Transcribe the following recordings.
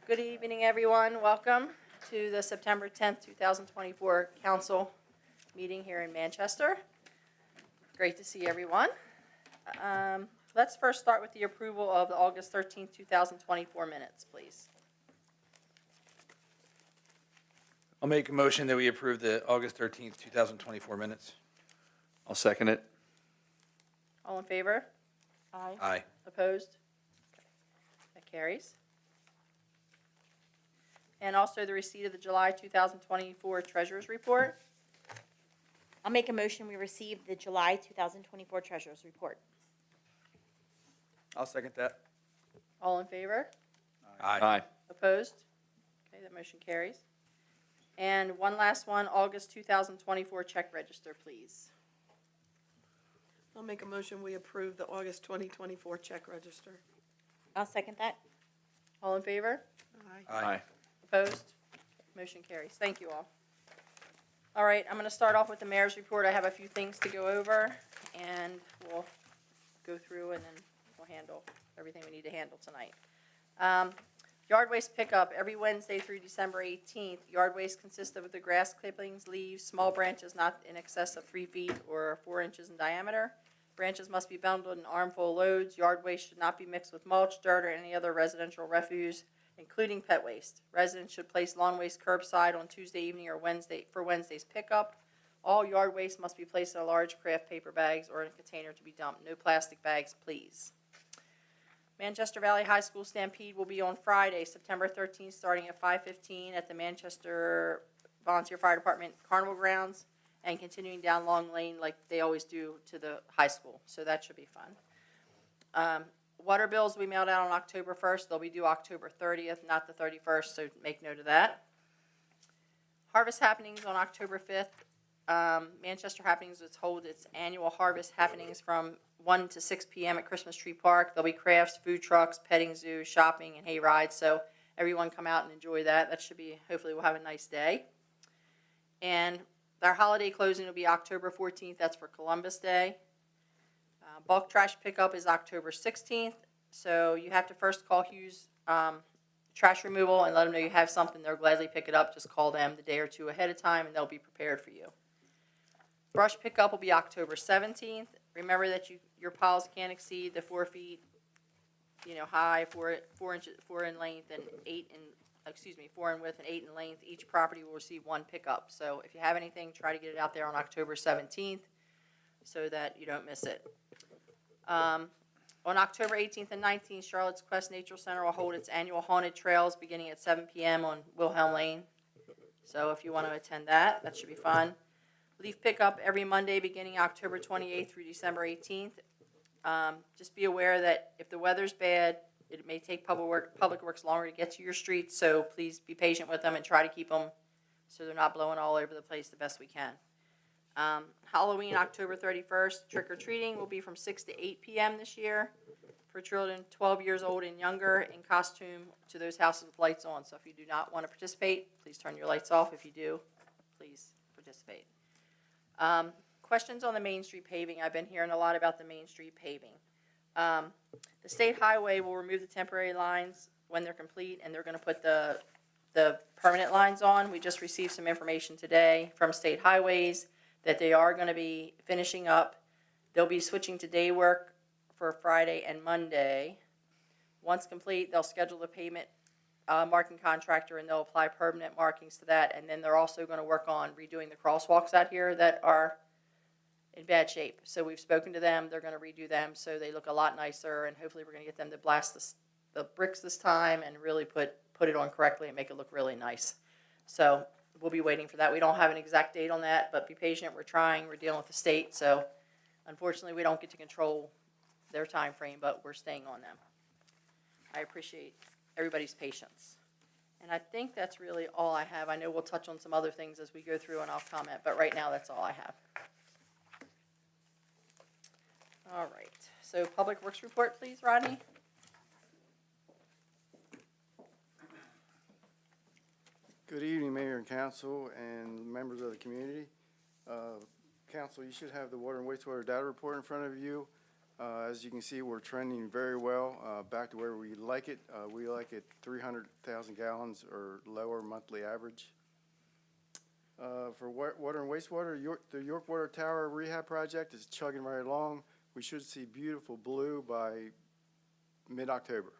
Good evening, everyone. Welcome to the September 10th, 2024 council meeting here in Manchester. Great to see everyone. Let's first start with the approval of the August 13th, 2024 minutes, please. I'll make a motion that we approve the August 13th, 2024 minutes. I'll second it. All in favor? Aye. Aye. Opposed? That carries. And also the receipt of the July 2024 Treasurers Report. I'll make a motion we receive the July 2024 Treasurers Report. I'll second that. All in favor? Aye. Opposed? Okay, that motion carries. And one last one, August 2024 check register, please. I'll make a motion, we approve the August 2024 check register. I'll second that. All in favor? Aye. Opposed? Motion carries. Thank you all. All right, I'm going to start off with the mayor's report. I have a few things to go over, and we'll go through and then we'll handle everything we need to handle tonight. Yard waste pickup every Wednesday through December 18th. Yard waste consists of the grass clippings, leaves, small branches not in excess of 3 feet or 4 inches in diameter. Branches must be bundled in armful loads. Yard waste should not be mixed with mulch, dirt, or any other residential refuse, including pet waste. Residents should place lawn waste curbside on Tuesday evening or Wednesday's pickup. All yard waste must be placed in a large craft paper bags or in a container to be dumped. No plastic bags, please. Manchester Valley High School Stampede will be on Friday, September 13th, starting at 5:15 at the Manchester Volunteer Fire Department Carnival Grounds and continuing down Long Lane like they always do to the high school. So that should be fun. Water bills will be mailed out on October 1st. They'll be due October 30th, not the 31st, so make note of that. Harvest happenings on October 5th. Manchester Happenings will hold its annual harvest happenings from 1 to 6 p.m. at Christmas Tree Park. There'll be crafts, food trucks, petting zoo, shopping, and hay rides, so everyone come out and enjoy that. That should be, hopefully we'll have a nice day. And our holiday closing will be October 14th. That's for Columbus Day. Bulk trash pickup is October 16th, so you have to first call Hughes Trash Removal and let them know you have something. They'll gladly pick it up. Just call them the day or two ahead of time, and they'll be prepared for you. Brush pickup will be October 17th. Remember that your piles can't exceed the 4 feet, high, 4 inches, 4 in length, and 4 in width and 8 in length. Each property will receive one pickup. So if you have anything, try to get it out there on October 17th so that you don't miss it. On October 18th and 19th, Charlotte's Quest Nature Center will hold its annual haunted trails beginning at 7 p.m. on Wilhelm Lane. So if you want to attend that, that should be fun. Leaf pickup every Monday beginning October 28th through December 18th. Just be aware that if the weather's bad, it may take Public Works longer to get to your streets, so please be patient with them and try to keep them so they're not blowing all over the place the best we can. Halloween, October 31st, trick-or-treating will be from 6 to 8 p.m. this year for children 12 years old and younger in costume to those houses with lights on. So if you do not want to participate, please turn your lights off. If you do, please participate. Questions on the Main Street paving. I've been hearing a lot about the Main Street paving. The state highway will remove the temporary lines when they're complete, and they're going to put the permanent lines on. We just received some information today from State Highways that they are going to be finishing up. They'll be switching to day work for Friday and Monday. Once complete, they'll schedule the pavement marking contractor, and they'll apply permanent markings to that. And then they're also going to work on redoing the crosswalks out here that are in bad shape. So we've spoken to them. They're going to redo them so they look a lot nicer, and hopefully we're going to get them to blast the bricks this time and really put it on correctly and make it look really nice. So we'll be waiting for that. We don't have an exact date on that, but be patient. We're trying. We're dealing with the state, so unfortunately we don't get to control their time frame, but we're staying on them. I appreciate everybody's patience. And I think that's really all I have. I know we'll touch on some other things as we go through and I'll comment, but right now that's all I have. All right. So Public Works report, please, Rodney. Good evening, Mayor and Council and members of the community. Council, you should have the water and wastewater data report in front of you. As you can see, we're trending very well, back to where we like it. We like it 300,000 gallons or lower monthly average. For water and wastewater, the York Water Tower Rehab Project is chugging right along. We should see beautiful blue by mid-October.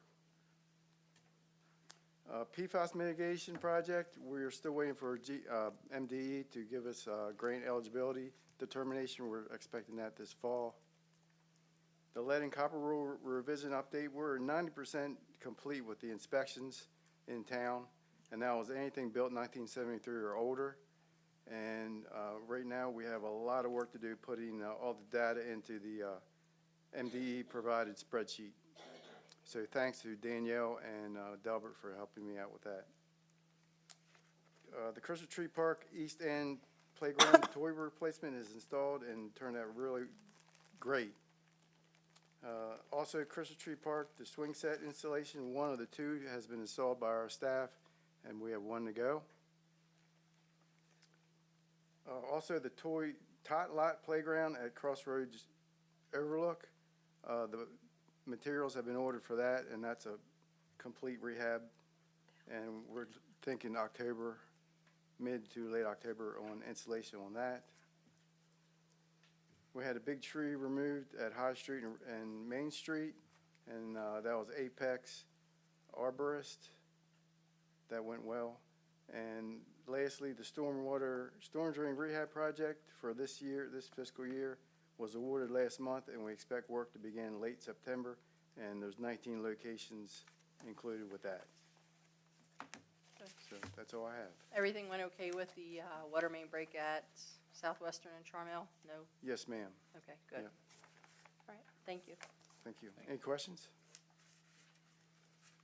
PFAS mitigation project, we're still waiting for MDE to give us grant eligibility determination. We're expecting that this fall. The lead and copper rule revision update, we're 90% complete with the inspections in town, and that was anything built in 1973 or older. And right now, we have a lot of work to do putting all the data into the MDE provided spreadsheet. So thanks to Danielle and Delbert for helping me out with that. The Christmas Tree Park East End Playground toy replacement is installed and turned out really great. Also, Christmas Tree Park, the swing set installation, one of the two has been installed by our staff, and we have one to go. Also, the toy tot lot playground at Crossroads Overlook, the materials have been ordered for that, and that's a complete rehab. And we're thinking October, mid to late October on installation on that. We had a big tree removed at High Street and Main Street, and that was Apex Arborist. That went well. And lastly, the storm drain rehab project for this year, this fiscal year, was awarded last month, and we expect work to begin late September, and there's 19 locations included with that. So that's all I have. Everything went okay with the water main break at Southwestern and Charmel? No? Yes, ma'am. Okay, good. Yeah. All right, thank you. Thank you. Any questions?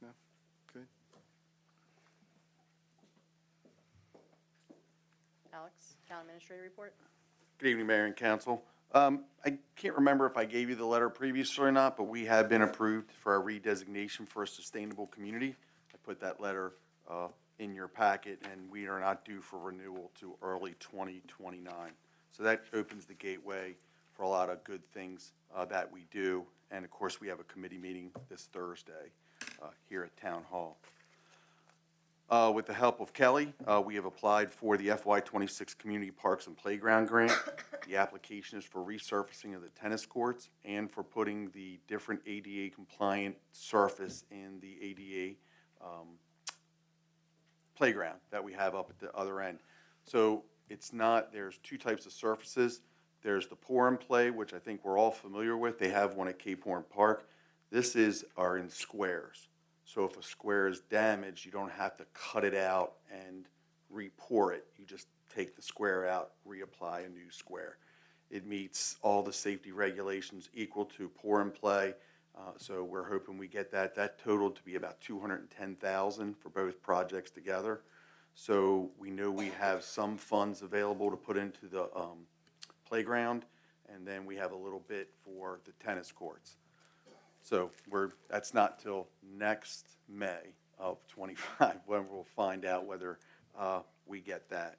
No? Good. Alex, Town Administrator report? Good evening, Mayor and Council. I can't remember if I gave you the letter previously or not, but we have been approved for our redesignation for a sustainable community. I put that letter in your packet, and we are not due for renewal to early 2029. So that opens the gateway for a lot of good things that we do. And of course, we have a committee meeting this Thursday here at Town Hall. With the help of Kelly, we have applied for the FY26 Community Parks and Playground Grant. The application is for resurfacing of the tennis courts and for putting the different ADA compliant surface in the ADA playground that we have up at the other end. So it's not, there's two types of surfaces. There's the pour and play, which I think we're all familiar with. They have one at Cape Horn Park. This are in squares. So if a square is damaged, you don't have to cut it out and re-pour it. You just take the square out, reapply a new square. It meets all the safety regulations equal to pour and play. So we're hoping we get that. That totaled to be about $210,000 for both projects together. So we know we have some funds available to put into the playground, and then we have a little bit for the tennis courts. So that's not till next May of 25 when we'll find out whether we get that.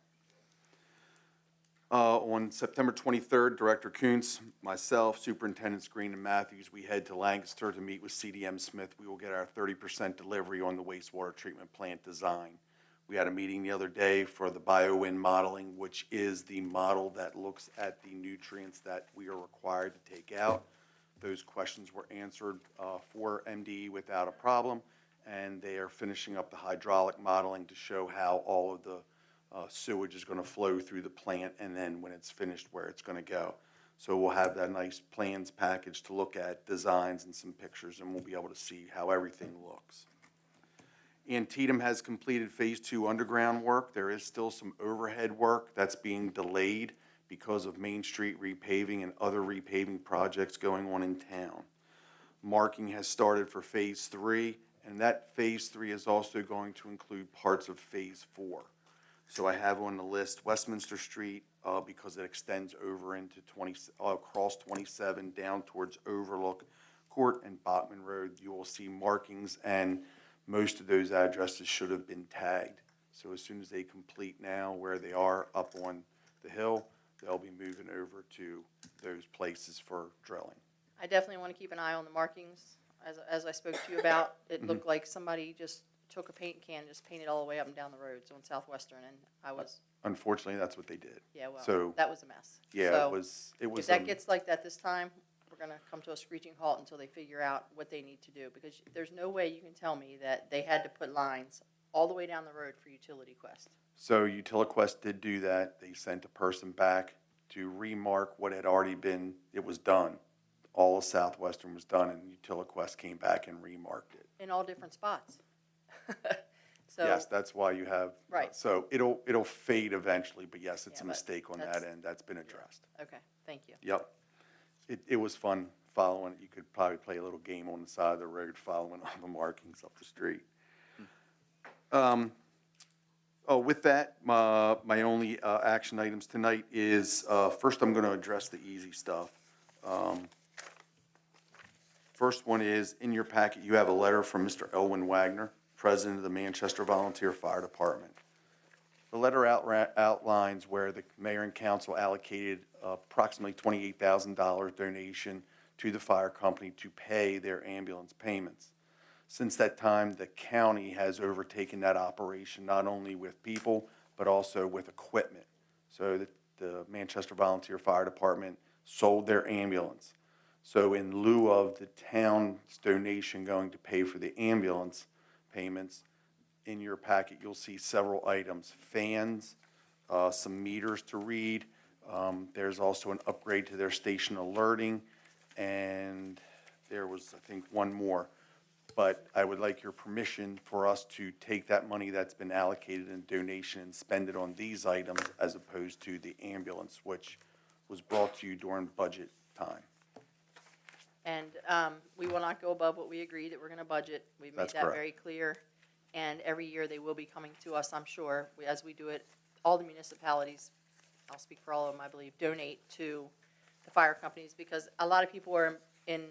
On September 23rd, Director Kuntz, myself, Superintendents Green and Matthews, we head to Lancaster to meet with CDM Smith. We will get our 30% delivery on the wastewater treatment plant design. We had a meeting the other day for the BioWin modeling, which is the model that looks at the nutrients that we are required to take out. Those questions were answered for MDE without a problem, and they are finishing up the hydraulic modeling to show how all of the sewage is going to flow through the plant, and then when it's finished, where it's going to go. So we'll have that nice plans package to look at, designs and some pictures, and we'll be able to see how everything looks. Antietam has completed Phase 2 underground work. There is still some overhead work that's being delayed because of Main Street repaving and other repaving projects going on in town. Marking has started for Phase 3, and that Phase 3 is also going to include parts of Phase 4. So I have on the list Westminster Street because it extends over into across 27 down towards Overlook Court and Bachman Road. You will see markings, and most of those addresses should have been tagged. So as soon as they complete now where they are up on the hill, they'll be moving over to those places for drilling. I definitely want to keep an eye on the markings, as I spoke to you about. It looked like somebody just took a paint can, and just painted all the way up and down the roads on Southwestern, and I was, Unfortunately, that's what they did. yeah, well, So, that was a mess. yeah, So, it was. if that gets like that this time, we're gonna come to a screeching halt until they figure out what they need to do, because there's no way you can tell me that they had to put lines all the way down the road for Utility Quest. So UtiliQuest did do that. They sent a person back to remark what had already been, it was done. All of Southwestern was done, and UtiliQuest came back and remarked it. In all different spots. So, Yes, that's why you have. Right. So it'll fade eventually, but yes, it's Yeah, a but mistake on that that's- end. That's been addressed. okay, thank you. Yep. It was fun following it. You could probably play a little game on the side of the road following all the markings up the street. With that, my only action items tonight is, first I'm going to address the easy stuff. First one is, in your packet, you have a letter from Mr. Elwin Wagner, President of the Manchester Volunteer Fire Department. The letter outlines where the mayor and council allocated approximately $28,000 donation to the fire company to pay their ambulance payments. Since that time, the county has overtaken that operation, not only with people, but also with equipment. So the Manchester Volunteer Fire Department sold their ambulance. So in lieu of the town's donation going to pay for the ambulance payments, in your packet, you'll see several items: fans, some meters to read. There's also an upgrade to their station alerting, and there was, I think, one more. But I would like your permission for us to take that money that's been allocated in donation and spend it on these items as opposed to the ambulance, which was brought to you during budget time. And we will not go above what we agreed that we're gonna budget. We've made That's that correct. very clear. And every year they will be coming to us, I'm sure, as we do it. All the municipalities, I'll speak for all of them, I believe, donate to the fire companies, because a lot of people are in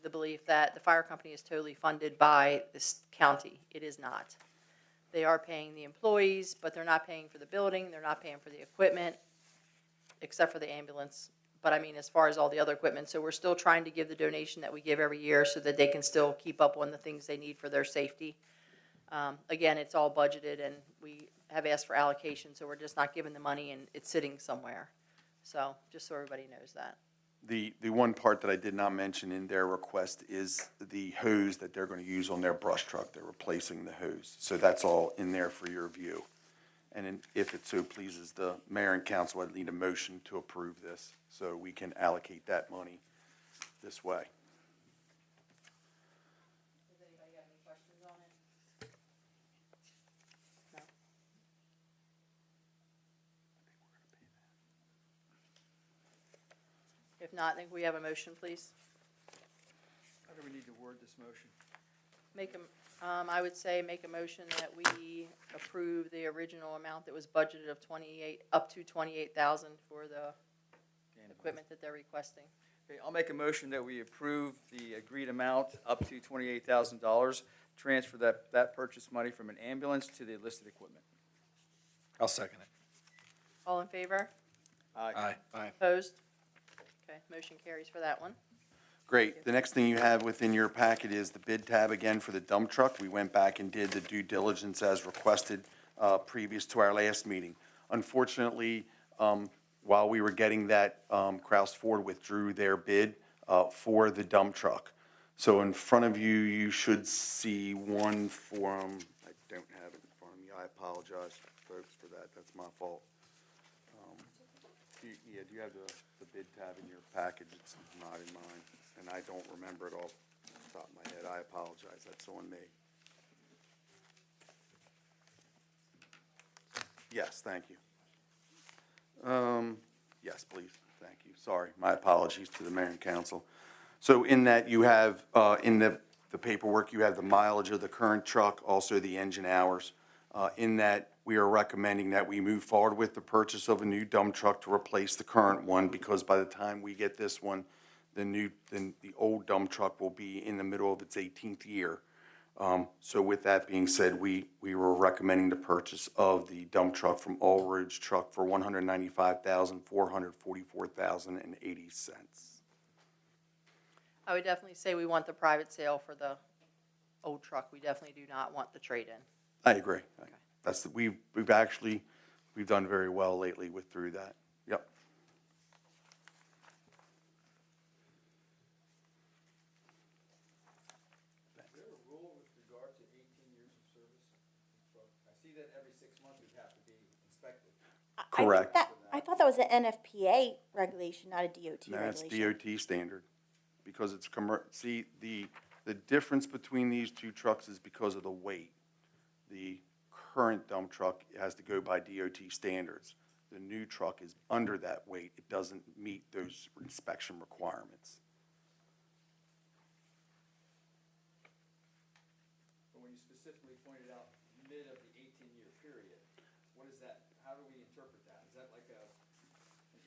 the belief that the fire company is totally funded by this county. It is not. They are paying the employees, but they're not paying for the building, they're not paying for the equipment, except for the ambulance. But I mean, as far as all the other equipment, so we're still trying to give the donation that we give every year so that they can still keep up on the things they need for their safety. Again, it's all budgeted, and we have asked for allocation, so we're just not giving the money and it's sitting somewhere. So, just so everybody knows that. The one part that I did not mention in their request is the hose that they're going to use on their brush truck. They're replacing the hose. So that's all in there for your view. And if it so pleases the mayor and council, I'd need a motion to approve this so we can allocate that money this way. Does anybody have any questions on it? No? If not, then we have a motion, please. How do we need to word this motion? I would say make a motion that we approve the original amount that was budgeted of up to 28,000 for the equipment that they're requesting. Okay, I'll make a motion that we approve the agreed amount up to $28,000, transfer that purchase money from an ambulance to the listed equipment. I'll second it. All in favor? Aye. Opposed? Okay, motion carries for that one. Great. The next thing you have within your packet is the bid tab again for the dump truck. We went back and did the due diligence as requested previous to our last meeting. Unfortunately, while we were getting that, Kraus Ford withdrew their bid for the dump truck. So in front of you, you should see one form. I don't have it in front of me. I apologize, folks, for that. That's my fault. Do you have the bid tab in your package? It's not in mine, and I don't remember it off the top of my head. I apologize. That's on me. Yes, thank you. Yes, please. Thank you. Sorry. My apologies to the mayor and council. So in that you have, in the paperwork, you have the mileage of the current truck, also the engine hours. In that, we are recommending that we move forward with the purchase of a new dump truck to replace the current one, because by the time we get this one, the old dump truck will be in the middle of its 18th year. So with that being said, we were recommending the purchase of the dump truck from All Roads Truck for $195,444.80. I would definitely say we want the private sale for the old truck. We definitely do not want the trade-in. I agree. That's, we've done very well lately through that. Yep. Is there a rule with regard to 18 years of service? I see that every 6 months we have to be inspected. Correct. I thought that was an NFPA regulation, not a DOT No, it's regulation. DOT standard, because it's see, the difference between these two trucks is because of the weight. The current dump truck has to go by DOT standards. The new truck is under that weight. It doesn't meet those inspection requirements. But when you specifically pointed out mid of the 18-year period, what is that, how do we interpret that? Is that like an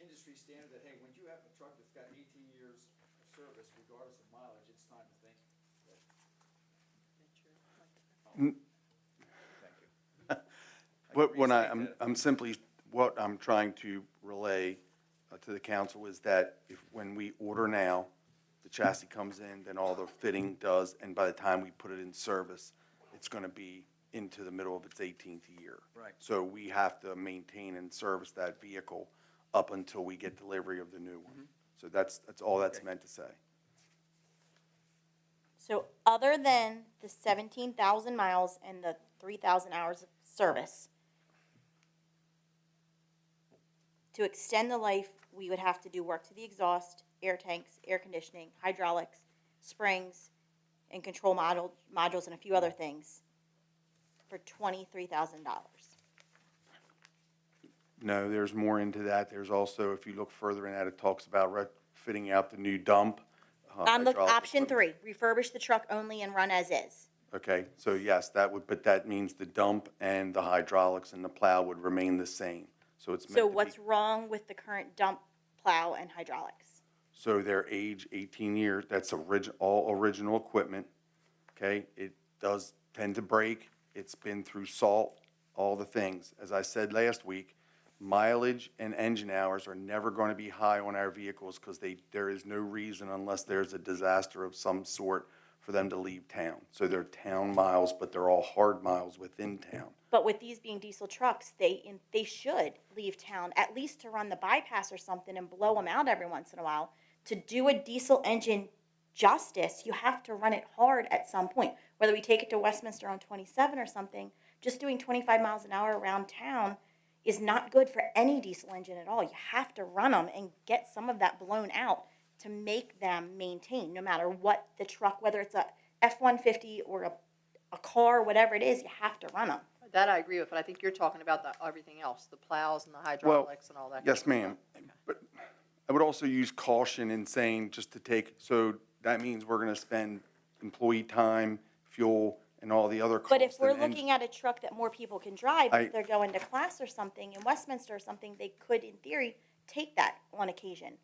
industry standard that, hey, when you have a truck that's got 18 years of service, regardless of mileage, it's time to think that? Thank you. What I'm trying to relay to the council is that when we order now, the chassis comes in, then all the fitting does, and by the time we put it in service, it's gonna be into the middle of its 18th year. Right. So we have to maintain and service that vehicle up until we get delivery of the new one. So that's all that's meant to say. So other than the 17,000 miles and the 3,000 hours of service, to extend the life, we would have to do work to the exhaust, air tanks, air conditioning, hydraulics, springs, and control modules, and a few other things for $23,000. No, there's more into that. There's also, if you look further in that, it talks about fitting out the new dump. Look, hydraulic option equipment. 3, refurbish the truck only and run as is. Okay, so yes, but that means the dump and the hydraulics and the plow would remain the same. So it's meant So to be. what's wrong with the current dump, plow, and hydraulics? So their age, 18 years, that's all original equipment, okay? It does tend to break. It's been through salt, all the things. As I said last week, mileage and engine hours are never going to be high on our vehicles because there is no reason unless there's a disaster of some sort for them to leave town. So they're town miles, but they're all hard miles within town. But with these being diesel trucks, they should leave town, at least to run the bypass or something and blow them out every once in a while. To do a diesel engine justice, you have to run it hard at some point. Whether we take it to Westminster on 27 or something, just doing 25 miles an hour around town is not good for any diesel engine at all. You have to run them and get some of that blown out to make them maintain, no matter what the truck, whether it's a F-150 or a car, whatever it is, you have to run them. That I agree with, but I think you're talking about everything else, the plows and the hydraulics and all that. Yes, ma'am. But I would also use caution in saying so that means we're going to spend employee time, fuel, and all the other costs. But if we're and looking at a truck that more people can drive, I- if they're going to class or something in Westminster or something, they could, in theory, take that on occasion.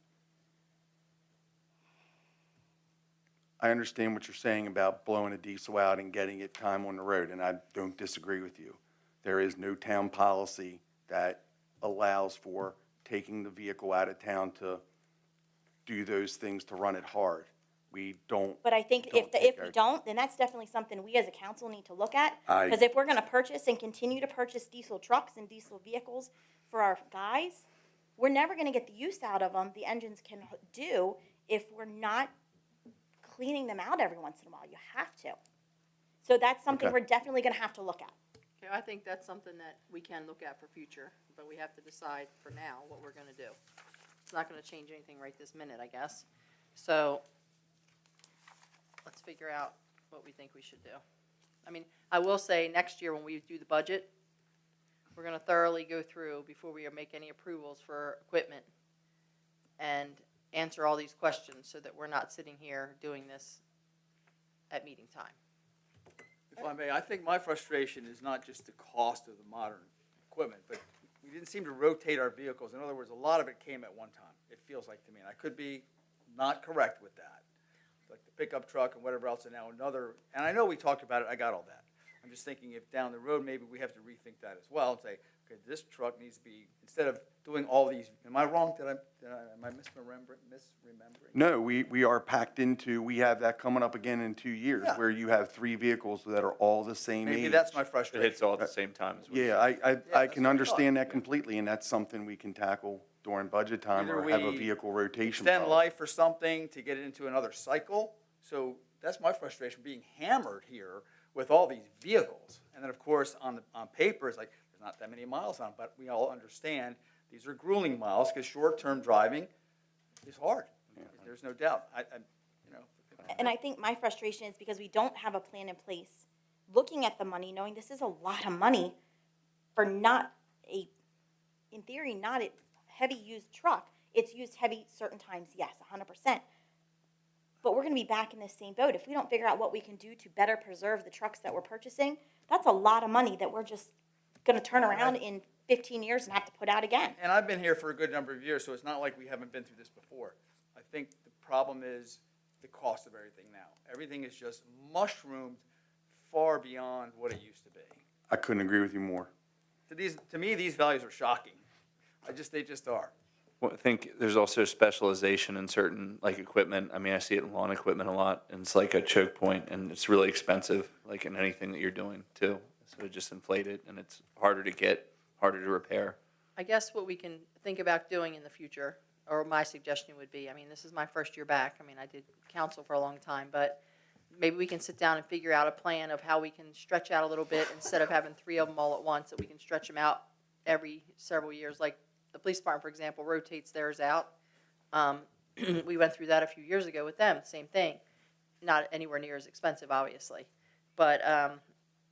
I understand what you're saying about blowing a diesel out and getting it time on the road, and I don't disagree with you. There is no town policy that allows for taking the vehicle out of town to do those things to run it hard. We don't. But I think Don't if take we our- don't, then that's definitely something we as a council need to look at. I- Because if we're gonna purchase and continue to purchase diesel trucks and diesel vehicles for our guys, we're never gonna get the use out of them the engines can do if we're not cleaning them out every once in a while. You have to. So that's something Okay. we're definitely gonna have to look at. Okay, I think that's something that we can look at for future, but we have to decide for now what we're gonna do. It's not gonna change anything right this minute, I guess. So, let's figure out what we think we should do. I mean, I will say, next year when we do the budget, we're gonna thoroughly go through before we make any approvals for equipment and answer all these questions so that we're not sitting here doing this at meeting time. If I may, I think my frustration is not just the cost of the modern equipment, but we didn't seem to rotate our vehicles. In other words, a lot of it came at one time, it feels like to me, and I could be not correct with that. Like the pickup truck and whatever else, and now another, and I know we talked about it, I got all that. I'm just thinking if down the road, maybe we have to rethink that as well and say, okay, this truck needs to be, instead of doing all these, am I wrong? Am I misremembering? No, we are packed into, we have that coming up again in 2 years, Yeah. where you have 3 vehicles that are all the same age. Maybe that's my It frustration. hits all at the same time. Is what you're Yeah, saying. I that's can what I understand thought. that completely, and that's something we can tackle during budget time Either or have a we vehicle rotation Extend policy. life for something to get it into another cycle. So that's my frustration, being hammered here with all these vehicles. And then, of course, on paper, it's like, there's not that many miles on, it, but we all understand these are grueling miles because short-term driving is hard. There's no doubt. You know. And I think my frustration is because we don't have a plan in place, looking at the money, knowing this is a lot of money for not a, in theory, not a heavy used truck. It's used heavy certain times, yes, 100%. But we're gonna be back in the same boat. If we don't figure out what we can do to better preserve the trucks that we're purchasing, that's a lot of money that we're just gonna turn around in 15 years and have to put out again. And I've been here for a good number of years, so it's not like we haven't been through this before. I think the problem is the cost of everything now. Everything is just mushroomed far beyond what it used to be. I couldn't agree with you more. To me, these values are shocking. They just are. Well, I think there's also specialization in certain like equipment. I mean, I see it in lawn equipment a lot, and it's like a choke point, and it's really expensive, like in anything that you're doing too. So it just inflate it, and it's harder to get, harder to repair. I guess what we can think about doing in the future, or my suggestion would be, I mean, this is my first year back. I mean, I did council for a long time, but maybe we can sit down and figure out a plan of how we can stretch out a little bit instead of having 3 of them all at once, that we can stretch them out every several years. Like the police department, for example, rotates theirs out. We went through that a few years ago with them, same thing. Not anywhere near as expensive, obviously. But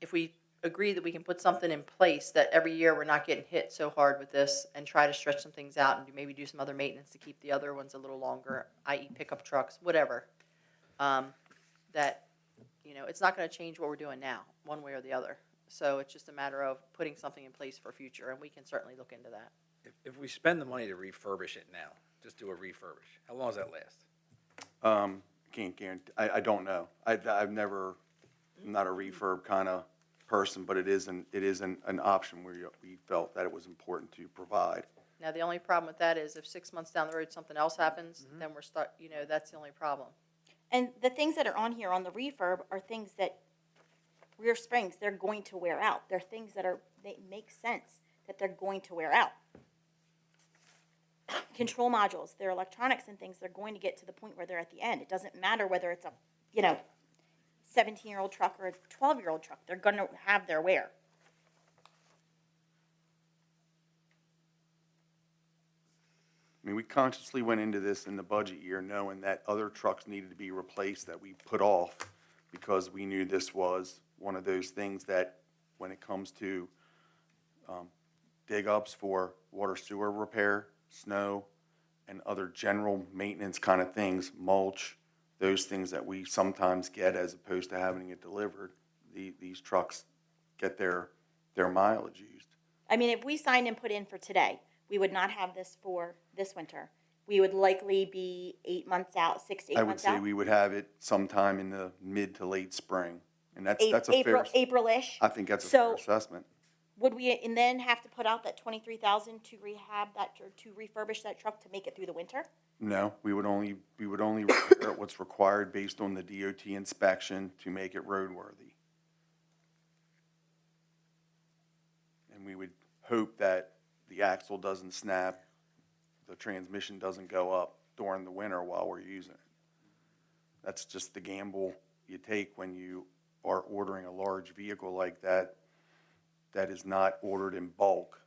if we agree that we can put something in place that every year we're not getting hit so hard with this, and try to stretch some things out and maybe do some other maintenance to keep the other ones a little longer, i.e. pickup trucks, whatever, that, you know, it's not going to change what we're doing now, one way or the other. So it's just a matter of putting something in place for future, and we can certainly look into that. If we spend the money to refurbish it now, just do a refurbish, how long does that last? Can't guarantee, I don't know. I've never, I'm not a refurb kind of person, but it is an option where we felt that it was important to provide. Now, the only problem with that is if 6 months down the road something else happens, then we're stuck, you know, that's the only problem. And the things that are on here on the refurb are things that, rear springs, they're going to wear out. They're things that they make sense that they're going to wear out. Control modules, they're electronics and things, they're going to get to the point where they're at the end. It doesn't matter whether it's a, 17-year-old truck or a 12-year-old truck. They're going to have their wear. I mean, we consciously went into this in the budget year knowing that other trucks needed to be replaced that we put off because we knew this was one of those things that when it comes to dig ups for water sewer repair, snow, and other general maintenance kind of things, mulch, those things that we sometimes get as opposed to having it delivered, these trucks get their mileage used. I mean, if we signed and put in for today, we would not have this for this winter. We would likely be 8 months out, 6 to 8 I would months say out. we would have it sometime in the mid to late spring, and that's a April, fair, April-ish. I think that's a So- fair assessment. Would we and then have to put out that 23,000 to rehab that or to refurbish that truck to make it through the winter? No, we would only require what's required based on the DOT inspection to make it roadworthy. And we would hope that the axle doesn't snap, the transmission doesn't go up during the winter while we're using it. That's just the gamble you take when you are ordering a large vehicle like that is not ordered in bulk.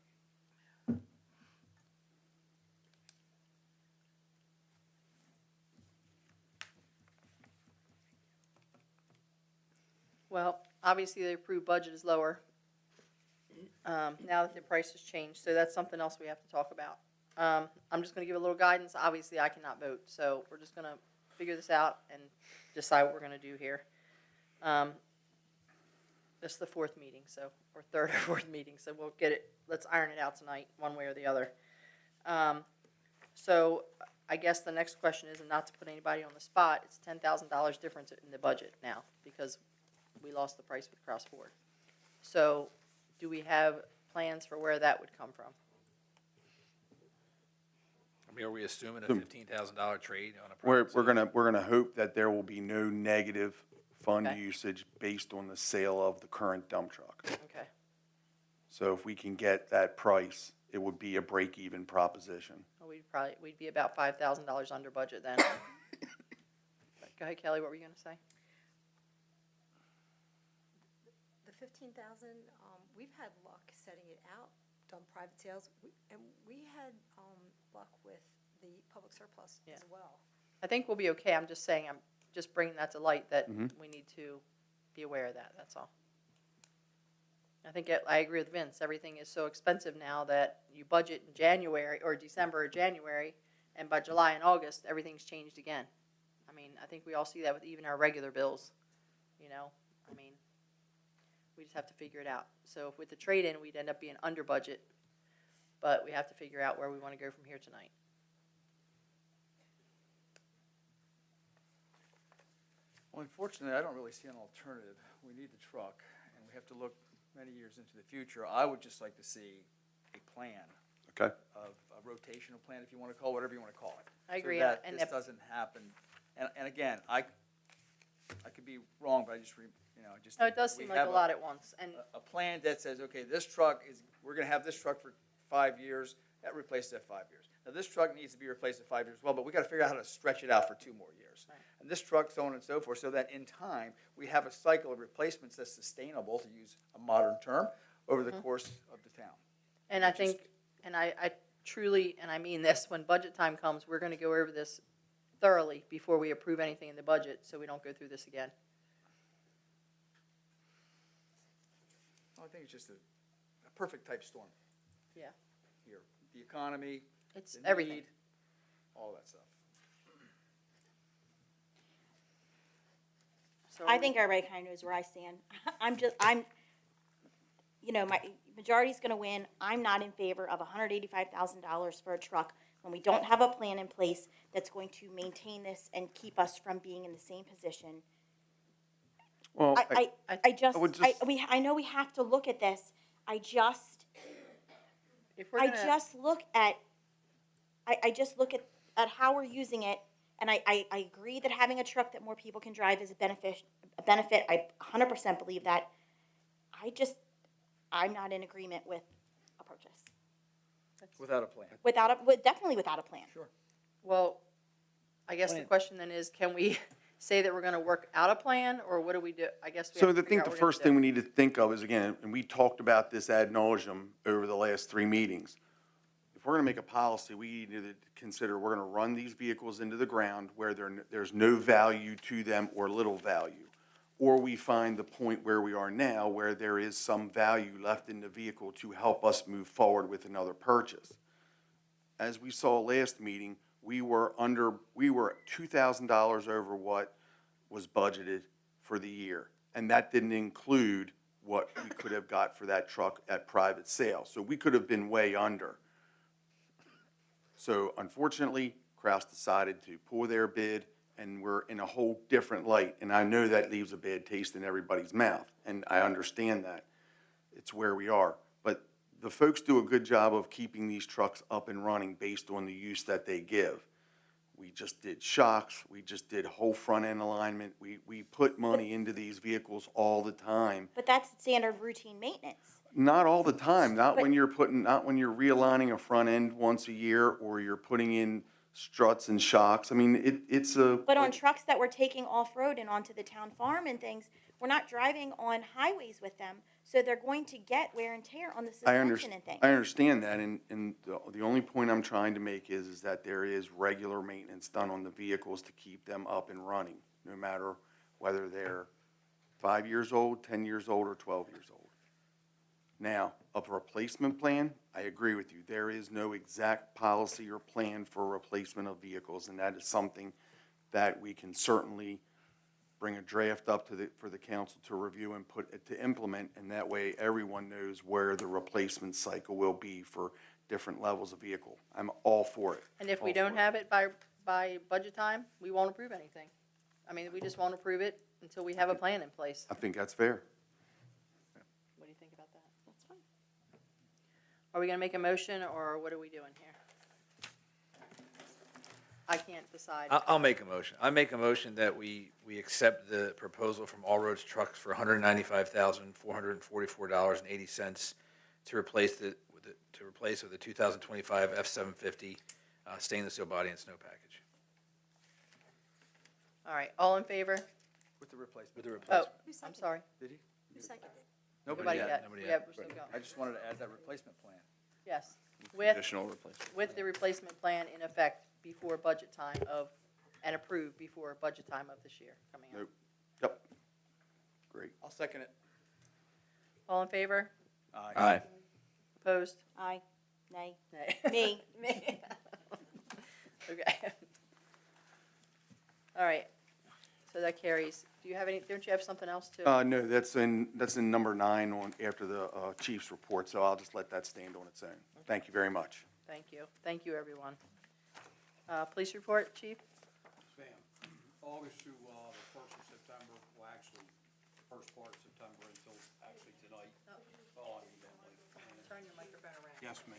Well, obviously, the approved budget is lower now that the price has changed, so that's something else we have to talk about. I'm just going to give a little guidance. Obviously, I cannot vote, so we're just going to figure this out and decide what we're going to do here. This is the fourth meeting, so, or third or fourth meeting, so we'll get it, let's iron it out tonight, one way or the other. So I guess the next question is, and not to put anybody on the spot, it's $10,000 difference in the budget now, because we lost the price with Cross Ford. So do we have plans for where that would come from? I mean, are we assuming a So- $15,000 trade on a We're, private we're sale? gonna hope that there will be no negative fund Okay. usage based on the sale of the current dump truck. Okay, So if we can get that price, it would be a break-even proposition. well, we'd be about $5,000 under budget then. Go ahead, Kelly, what were you gonna say? The 15,000, we've had luck setting it out, done private sales, and we had, luck with the public surplus Yeah. as well. I think we'll be okay. I'm just saying, I'm just bringing that to light, that Mhm. we need to be aware of that, that's all. I think I agree with Vince. Everything is so expensive now that you budget in January, or December or January, and by July and August, everything's changed again. I mean, I think we all see that with even our regular bills, you know? I mean, we just have to figure it out. So if with the trade-in, we'd end up being under budget, but we have to figure out where we want to go from here tonight. Well, unfortunately, I don't really see an alternative. We need the truck, and we have to look many years into the future. I would just like to see a plan Okay? of, a rotational plan, if you want to call it, whatever you want to call it. I agree, So that and this if- doesn't happen. And again, I could be wrong, but I just, just. No, it does we seem like have a lot at once, and a plan that says, okay, this truck is, we're gonna have this truck for 5 years, that replaces that 5 years. Now, this truck needs to be replaced in 5 years as well, but we gotta figure out how to stretch it out for 2 more years. Right. And this truck, so on and so forth, so that in time, we have a cycle of replacements that's sustainable, to use a modern term, over the course of the town. And I think, and I truly, and I mean this, when budget time comes, we're gonna go over this thoroughly before we approve anything in the budget, so we don't go through this again. I think it's just a perfect type storm Yeah, here. The economy, it's the everything. need, all that stuff. So I think everybody kind of knows where I stand. My majority's gonna win. I'm not in favor of $185,000 for a truck when we don't have a plan in place that's going to maintain this and keep us from being in the same position. Well, I know we have to look at this. if we're I gonna, just look at how we're using it, and I agree that having a truck that more people can drive is a benefit. I 100% believe that. I'm not in agreement with a purchase. Without a plan. Definitely without a plan. Sure. well, I guess the question then is, can we say that we're gonna work out a plan, or what do we do? I guess we so have to the figure thing, out the what we're first gonna thing do. we need to think of is, again, and we talked about this ad nauseum over the last 3 meetings. If we're gonna make a policy, we need to consider, we're gonna run these vehicles into the ground where there's no value to them or little value. Or we find the point where we are now, where there is some value left in the vehicle to help us move forward with another purchase. As we saw last meeting, we were $2,000 over what was budgeted for the year. And that didn't include what we could have got for that truck at private sale. So we could have been way under. So unfortunately, Kraus decided to pull their bid, and we're in a whole different light. And I know that leaves a bad taste in everybody's mouth, and I understand that. It's where we are. But the folks do a good job of keeping these trucks up and running based on the use that they give. We just did shocks, we just did whole front end alignment, we put money into these vehicles all the time. But that's standard routine maintenance. Not all the time, not But- when you're realigning a front end once a year, or you're putting in struts and shocks. I mean, it's a. But on trucks that we're taking off-road and onto the town farm and things, we're not driving on highways with them, so they're going to get wear and tear on the I suspension and things. understand that, and the only point I'm trying to make is that there is regular maintenance done on the vehicles to keep them up and running, no matter whether they're 5 years old, 10 years old, or 12 years old. Now, a replacement plan, I agree with you. There is no exact policy or plan for replacement of vehicles, and that is something that we can certainly bring a draft up for the council to review and to implement, and that way everyone knows where the replacement cycle will be for different levels of vehicle. I'm all for it. And if we All don't for have it by budget time, we won't approve anything. I mean, we just won't approve it until we have a plan in place. I think that's fair. What do you That's fine. Are we gonna make a motion, or what are we doing here? I can't decide. I'll make a motion. I make a motion that we accept the proposal from All Roads Trucks for $195,444.80 to replace with the 2025 F-750 stainless steel body and snow package. All right, all in favor? With the replacement. With the Oh, replacement. Who I'm seconded? sorry. Did he? Who seconded? Nobody yet. Nobody Yeah, yet. we're still going. I just wanted to add that replacement plan. Yes, with, Additional replacement. with the replacement plan in effect before budget time and approved before budget time of this year coming up. Nope. Yep. Great. I'll second it. All in favor? Aye. Opposed? Aye. Nay. Nay. Me. Me. Okay. All right, so that carries. Do you have don't you have something else to? No, that's in number 9 after the chief's report, so I'll just let that stand on its own. Thank you very much. Thank you. Thank you, everyone. Police report, chief? Ma'am, August through the 1st of September, well, actually, the first part of September until actually tonight. Oh, I mean, that late. Turn your microphone around. Yes, ma'am.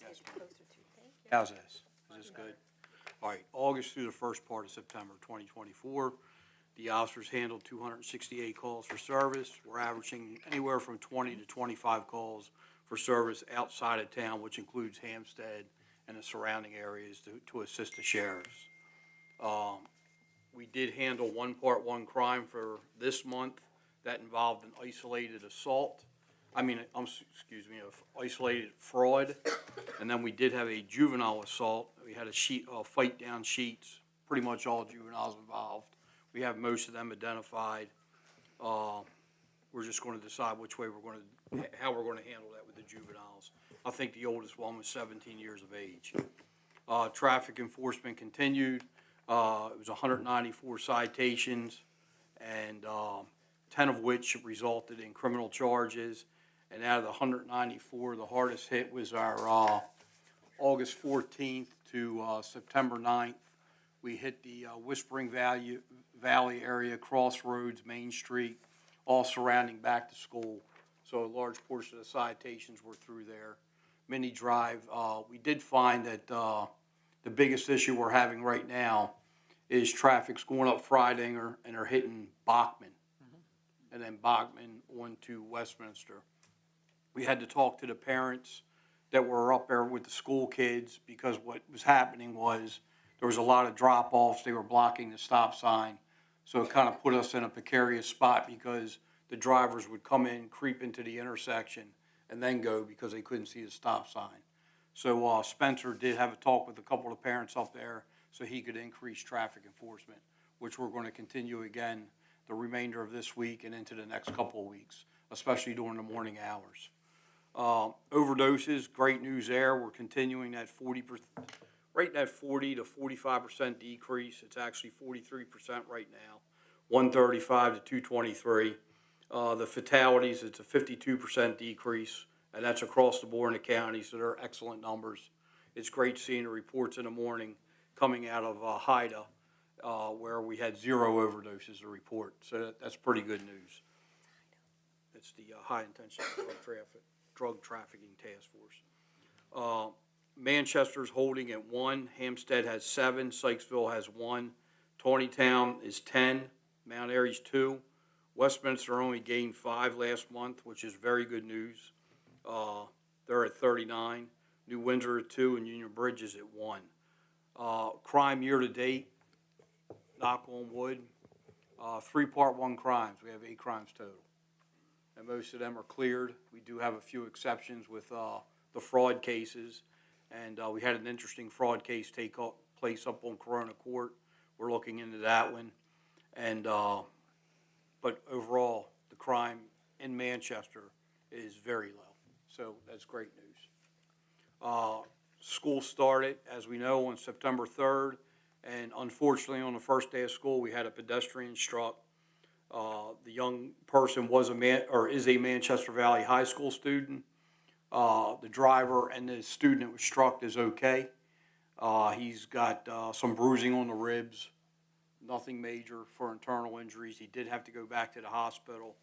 Yes, ma'am. Closer to, thank you. How's this? Is this good? All right, August through the first part of September 2024, the officers handled 268 calls for service. We're averaging anywhere from 20 to 25 calls for service outside of town, which includes Hampstead and the surrounding areas to assist the sheriffs. We did handle 1 Part 1 crime for this month that involved an isolated assault. Excuse me, isolated fraud. And then we did have a juvenile assault. We had a fight down sheets, pretty much all juveniles involved. We have most of them identified. We're just going to decide which way how we're going to handle that with the juveniles. I think the oldest one was 17 years of age. Traffic enforcement continued. It was 194 citations, and 10 of which resulted in criminal charges. And out of the 194, the hardest hit was our August 14th to September 9th. We hit the Whispering Valley area, Crossroads, Main Street, all surrounding back to school. So a large portion of the citations were through there. Mini Drive, we did find that the biggest issue we're having right now is traffic's going up Friday and are hitting Bachman. And then Bachman on to Westminster. We had to talk to the parents that were up there with the school kids, because what was happening was there was a lot of drop-offs. They were blocking the stop sign. So it kind of put us in a precarious spot, because the drivers would come in, creep into the intersection, and then go because they couldn't see the stop sign. So Spencer did have a talk with a couple of parents up there so he could increase traffic enforcement, which we're going to continue again the remainder of this week and into the next couple of weeks, especially during the morning hours. Overdoses, great news there. We're continuing that 40% to 45% decrease. It's actually 43% right now, 135 to 223. The fatalities, it's a 52% decrease, and that's across the board in the county, so they're excellent numbers. It's great seeing the reports in the morning coming out of Haida, where we had 0 overdoses to report, so that's pretty good news. It's the High Intensity Drug Trafficking Task Force. Manchester's holding at 1, Hampstead has 7, Sykesville has 1, Tawnytown is 10, Mount Airy's 2, Westminster only gained 5 last month, which is very good news. They're at 39, New Windsor at 2, and Union Bridge is at 1. Crime year to date, knock on wood, 3 Part 1 crimes. We have 8 crimes total, and most of them are cleared. We do have a few exceptions with the fraud cases, and we had an interesting fraud case take place up on Corona Court. We're looking into that one, and but overall, the crime in Manchester is very low, so that's great news. School started, as we know, on September 3rd, and unfortunately, on the first day of school, we had a pedestrian struck. The young person is a Manchester Valley High School student. The driver and the student that was struck is okay. He's got some bruising on the ribs, nothing major for internal injuries. He did have to go back to the hospital.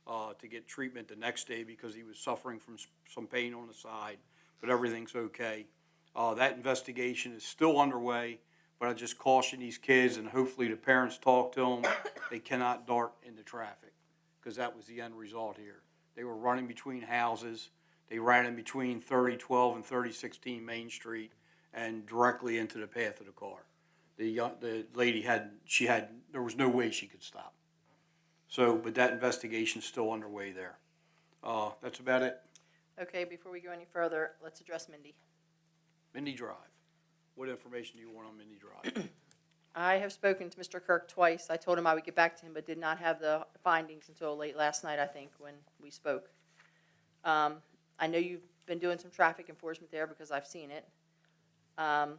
to get treatment the next day because he was suffering from some pain on the side, but everything's okay. That investigation is still underway, but I just caution these kids, and hopefully the parents talk to them. They cannot dart into traffic, because that was the end result here. They were running between houses. They ran in between 3012 and 3016 Main Street and directly into the path of the car. The lady there was no way she could stop. So, but that investigation's still underway there. That's about it. Okay, before we go any further, let's address Mindy. Mindy Drive. What information do you want on Mindy Drive? I have spoken to Mr. Kirk twice. I told him I would get back to him, but did not have the findings until late last night, I think, when we spoke. I know you've been doing some traffic enforcement there because I've seen it. I'm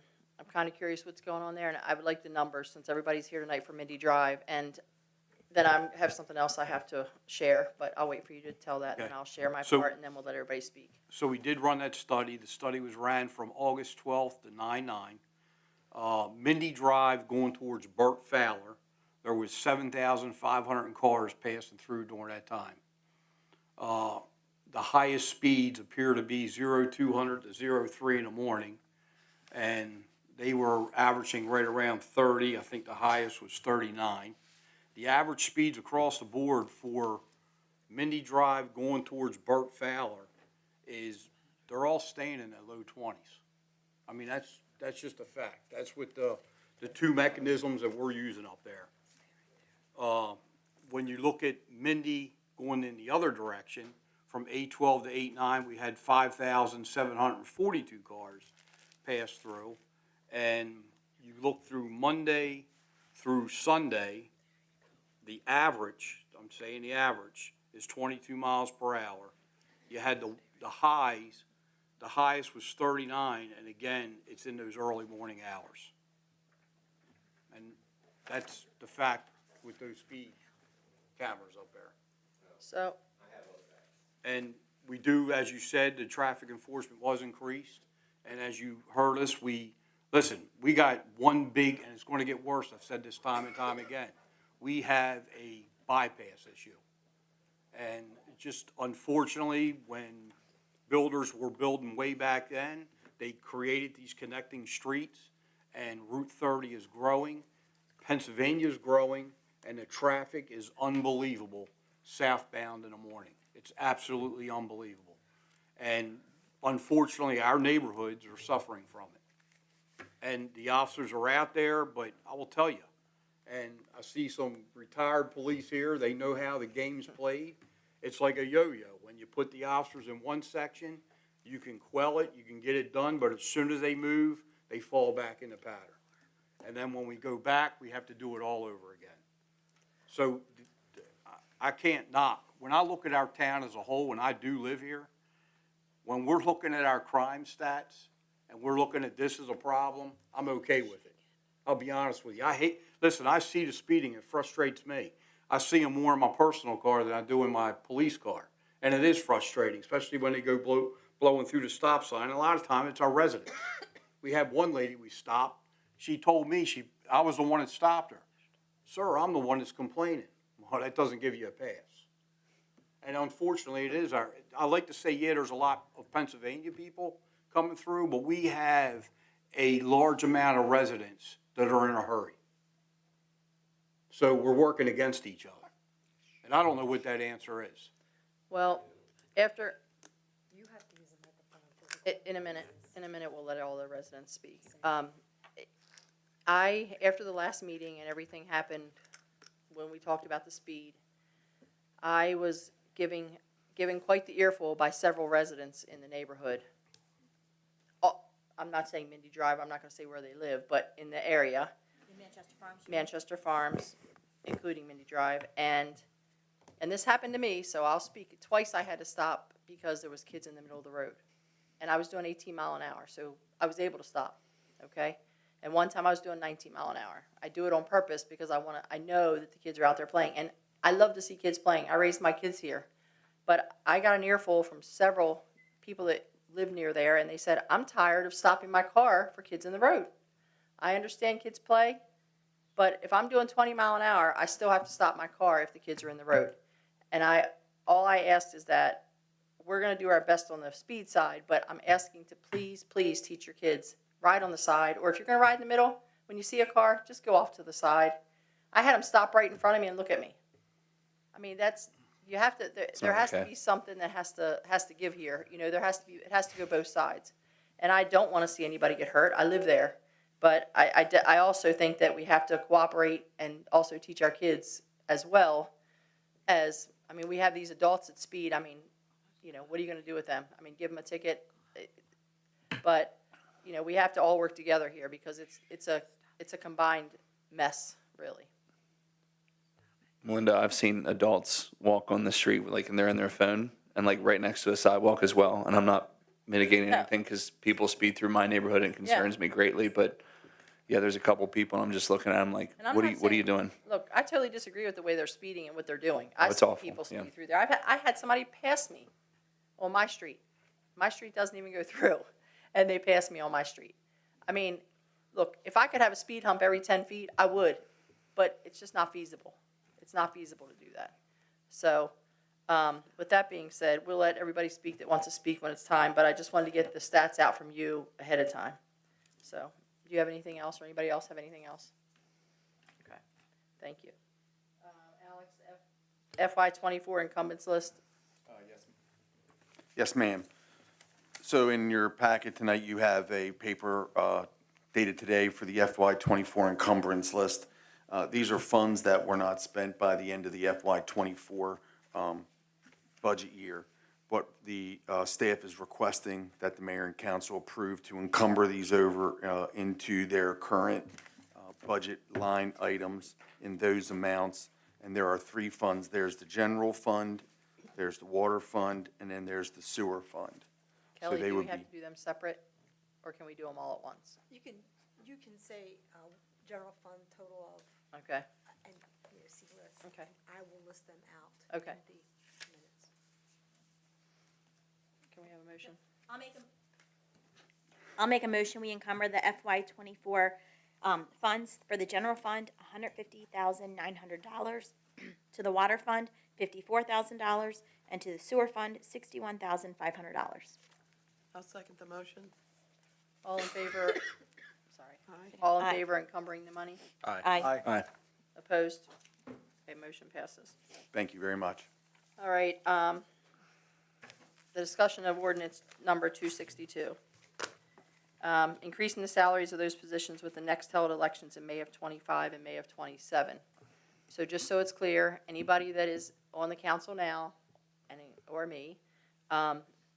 kind of curious what's going on there, and I would like the numbers since everybody's here tonight for Mindy Drive. And then I have something else I have to share, but I'll wait for you to tell that, and Okay. I'll share my So- part, and then we'll let everybody speak. So we did run that study. The study was ran from August 12th to 9/9. Mindy Drive going towards Burt Fowler, there was 7,500 cars passing through during that time. The highest speeds appear to be 0200 to 03 in the morning, and they were averaging right around 30. I think the highest was 39. The average speeds across the board for Mindy Drive going towards Burt Fowler they're all staying in the low 20s. I mean, that's just a fact. That's with the two mechanisms that we're using up there. When you look at Mindy going in the other direction, from 812 to 89, we had 5,742 cars pass through. And you look through Monday through Sunday, the average, I'm saying the average, is 22 miles per hour. You had the highs, the highest was 39, and again, it's in those early morning hours. And that's the fact with those speed cameras up there. So, And we do, as you said, the traffic enforcement was increased, and as you heard us, we got one big, and it's going to get worse, I've said this time and time again, we have a bypass issue. And just unfortunately, when builders were building way back then, they created these connecting streets, and Route 30 is growing, Pennsylvania is growing, and the traffic is unbelievable southbound in the morning. It's absolutely unbelievable. And unfortunately, our neighborhoods are suffering from it. And the officers are out there, but I will tell you, and I see some retired police here, they know how the game's played. It's like a yo-yo. When you put the officers in one section, you can quell it, you can get it done, but as soon as they move, they fall back in the pattern. And then when we go back, we have to do it all over again. So I can't knock. When I look at our town as a whole, and I do live here, when we're looking at our crime stats and we're looking at this as a problem, I'm okay with it. I'll be honest with you. I see the speeding, it frustrates me. I see them more in my personal car than I do in my police car. And it is frustrating, especially when they go blowing through the stop sign. And a lot of time it's our residents. We had one lady we stopped. She told me I was the one that stopped her. Sir, I'm the one that's complaining. Well, that doesn't give you a pass. And unfortunately, it is I like to say, yeah, there's a lot of Pennsylvania people coming through, but we have a large amount of residents that are in a hurry. So we're working against each other. And I don't know what that answer is. well, after, You have to use a microphone. in a minute, we'll let all the residents speak. After the last meeting and everything happened, when we talked about the speed, I was given quite the earful by several residents in the neighborhood. Oh, I'm not saying Mindy Drive, I'm not gonna say where they live, but in the area, In Manchester Farms. Manchester Farms, including Mindy Drive, and this happened to me, so I'll speak. Twice I had to stop because there was kids in the middle of the road, and I was doing 18 mile an hour, so I was able to stop, okay? And one time I was doing 19 mile an hour. I do it on purpose because I know that the kids are out there playing, and I love to see kids playing. I raised my kids here, but I got an earful from several people that live near there, and they said, I'm tired of stopping my car for kids in the road. I understand kids play, but if I'm doing 20 mile an hour, I still have to stop my car if the kids are in the road. And all I asked is that we're gonna do our best on the speed side, but I'm asking to please teach your kids, ride on the side, or if you're gonna ride in the middle, when you see a car, just go off to the side. I had them stop right in front of me and look at me. I mean, you have to, there not has to okay. be something that has to give here, it has to go both sides. And I don't wanna see anybody get hurt, I live there. But I also think that we have to cooperate and also teach our kids as well as, I mean, we have these adults at speed, I mean, what are you gonna do with them? I mean, give them a ticket, but, we have to all work together here because it's a combined mess, really. Melinda, I've seen adults walk on the street, like, and they're in their phone, and like right next to a sidewalk as well. And I'm not mitigating No. anything because people speed through my neighborhood and it concerns me greatly. But yeah, there's a couple people, and I'm just looking at them like, And I'm what are not you saying- doing? Look, I totally disagree with the way they're speeding and what they're doing. I it's see awful, people yeah. speed through there. I had somebody pass me on my street. My street doesn't even go through, and they passed me on my street. I mean, look, if I could have a speed hump every 10 feet, I would, but it's just not feasible. It's not feasible to do that. So, with that being said, we'll let everybody speak that wants to speak when it's time, but I just wanted to get the stats out from you ahead of time. So, do you have anything else, or anybody else have anything else? Okay, thank you. Alex, FY '24 incumbents list. Yes, ma'am. So in your packet tonight, you have a paper dated today for the FY '24 encumbrance list. These are funds that were not spent by the end of the FY '24 budget year. What the staff is requesting that the mayor and council approve to encumber these over into their current budget line items in those amounts. And there are three funds. There's the general fund, there's the water fund, and then there's the sewer fund. Kelly, they do we would have be- to do them separate, or can we do them all at once? You can say, general fund total of, Okay, and, see list. Okay. I will list them out. Okay. in the minutes. can we have a motion? I'll make a motion, we encumber the FY '24 funds for the general fund, $150,900, to the water fund, $54,000, and to the sewer fund, $61,500. I'll second the motion. All in favor, sorry, Aye. all in Aye. favor encumbering the money? Aye. Aye. Opposed? Okay, motion passes. Thank you very much. All right, the discussion of ordinance number 262. Increasing the salaries of those positions with the next held elections in May of '25 and May of '27. So just so it's clear, anybody that is on the council now, or me,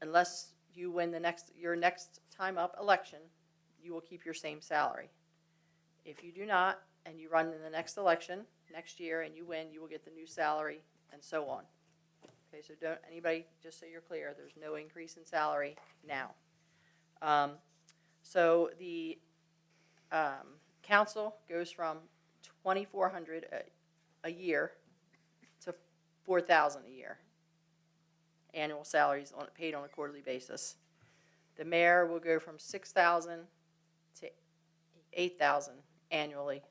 unless you win your next time up election, you will keep your same salary. If you do not, and you run in the next election, next year, and you win, you will get the new salary, and so on. Okay, so don't, anybody, just so you're clear, there's no increase in salary now. So the council goes from $2,400 a year to $4,000 a year. Annual salaries paid on a quarterly basis. The mayor will go from $6,000 to $8,000 annually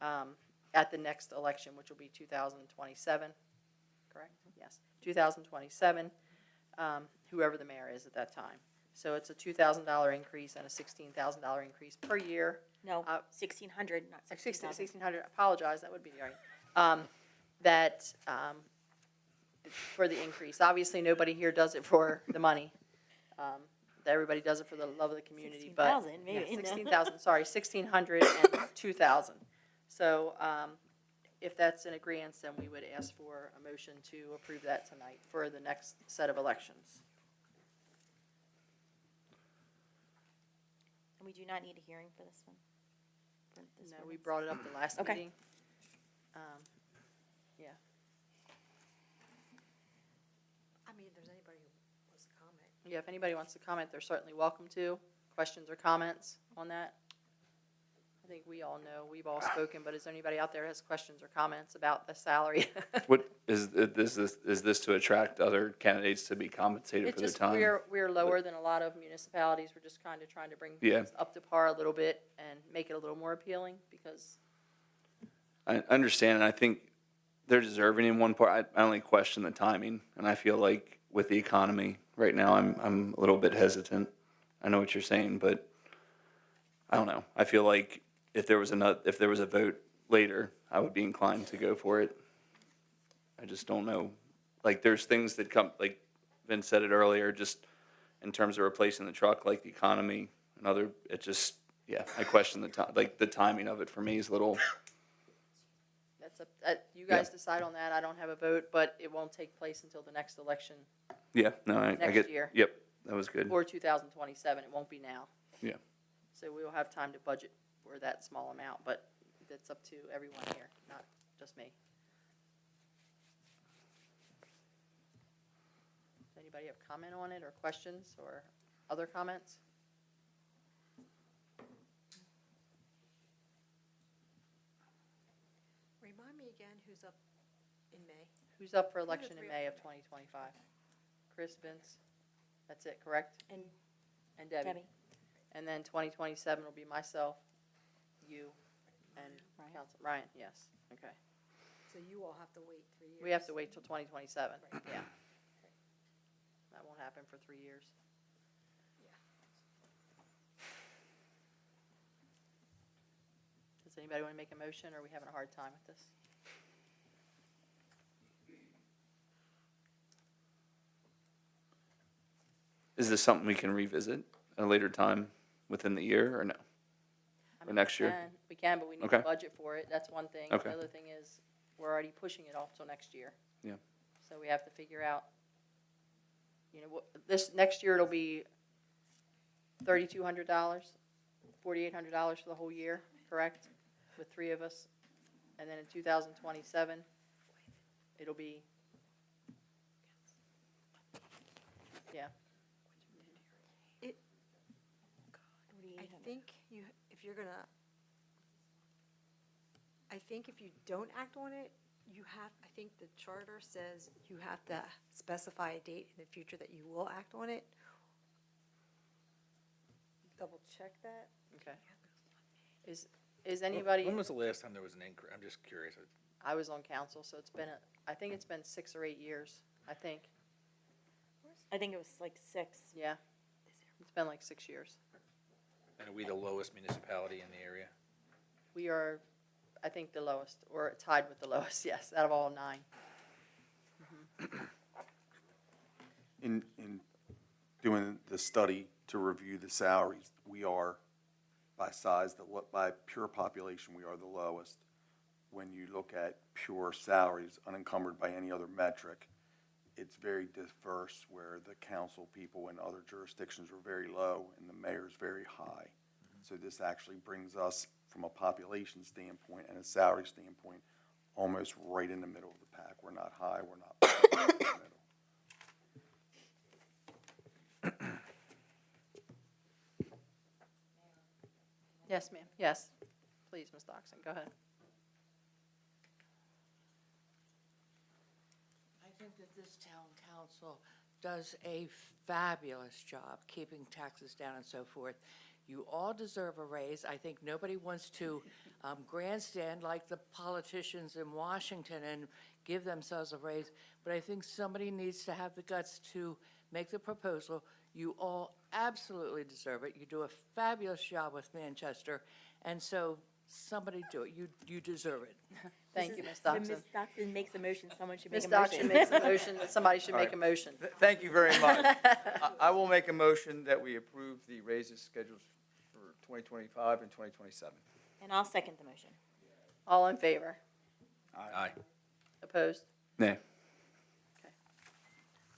at the next election, which will be 2027. Correct? Yes, 2027. Whoever the mayor is at that time. So it's a $2,000 increase and a $16,000 increase per year. No, 1,600, not 16,000. 1,600, apologize, that would be right. For the increase. Obviously, nobody here does it for the money. Everybody does it for the love of the community, but. 16,000 maybe. Yeah, 16,000, sorry, 1,600 and 2,000. So, if that's in agreement, then we would ask for a motion to approve that tonight for the next set of elections. And we do not need a hearing for this one? For this No, we ordinance? brought it up the last Okay. meeting. Yeah. I mean, if there's anybody who wants to comment. Yeah, if anybody wants to comment, they're certainly welcome to. Questions or comments on that? I think we all know, we've all spoken, but is there anybody out there who has questions or comments about the salary? What is this to attract other candidates to be compensated It's for their just, time? we're lower than a lot of municipalities. We're just kind of trying to bring Yeah. things up to par a little bit and make it a little more appealing because, I understand, and I think they're deserving in one part. I only question the timing, and I feel like with the economy right now, I'm a little bit hesitant. I know what you're saying, but I don't know. I feel like if there was a vote later, I would be inclined to go for it. I just don't know. Like there's things that come, like Vince said it earlier, just in terms of replacing the truck, like the economy and other. It just, yeah, I question the time. Like the timing of it for me is a little. That's up, you guys decide on that. I don't have a vote, but it won't take place until the next election Yeah, no, I Next get. year. Yep, that was good. or 2027. It won't be now. Yeah. So we will have time to budget for that small amount, but that's up to everyone here, not just me. Does anybody have comment on it or questions or other comments? Remind me again who's up in May? Who's up for election in May of 2025? Chris, Vince? That's it, correct? And And Debbie? Debbie. And then 2027 will be myself, you, and Ryan. Council, Ryan, yes, okay. So you all have to wait 3 years. We have to wait till 2027, yeah. That won't happen for 3 years. Does anybody want to make a motion, or are we having a hard time with this? Is this something we can revisit at a later time within the year or no? I Or mean, next year? We can, but we need Okay. to budget for it, that's one thing. Okay. The other thing is, we're already pushing it off till next year. Yeah. So we have to figure out, this, next year it'll be $3,200, $4,800 for the whole year, correct? With 3 of us. And then in 2027, it'll be, yeah, I think if you don't act on it, I think the charter says you have to specify a date in the future that you will act on it. Double check that. okay. Is anybody, When was the last time there was an increase? I'm just curious. I was on council, so it's been, I think it's been 6 or 8 years, I think, I think it was like 6. yeah. It's been like 6 years. And are we the lowest municipality in the area? We are, I think, the lowest, or tied with the lowest, yes, out of all 9. In doing the study to review the salaries, we are, by size, by pure population, we are the lowest. When you look at pure salaries, unencumbered by any other metric, it's very diverse, where the council people in other jurisdictions are very low and the mayor's very high. So this actually brings us, from a population standpoint and a salary standpoint, almost right in the middle of the pack. We're not high, we're not low, we're in the middle. Yes, ma'am, yes. Please, Ms. Doxson, go ahead. I think that this town council does a fabulous job keeping taxes down and so forth. You all deserve a raise. I think nobody wants to grandstand like the politicians in Washington and give themselves a raise, but I think somebody needs to have the guts to make the proposal. You all absolutely deserve it. You do a fabulous job with Manchester, and so somebody do it. You deserve it. Thank you, Ms. When Doxson. Ms. Doxson makes a motion, someone should make Ms. a motion. Doxson makes a motion, that somebody should All make a right. motion. Thank you very much. I will make a motion that we approve the raises scheduled for 2025 and 2027. And I'll second the motion. All in favor? Aye. Opposed? Nay.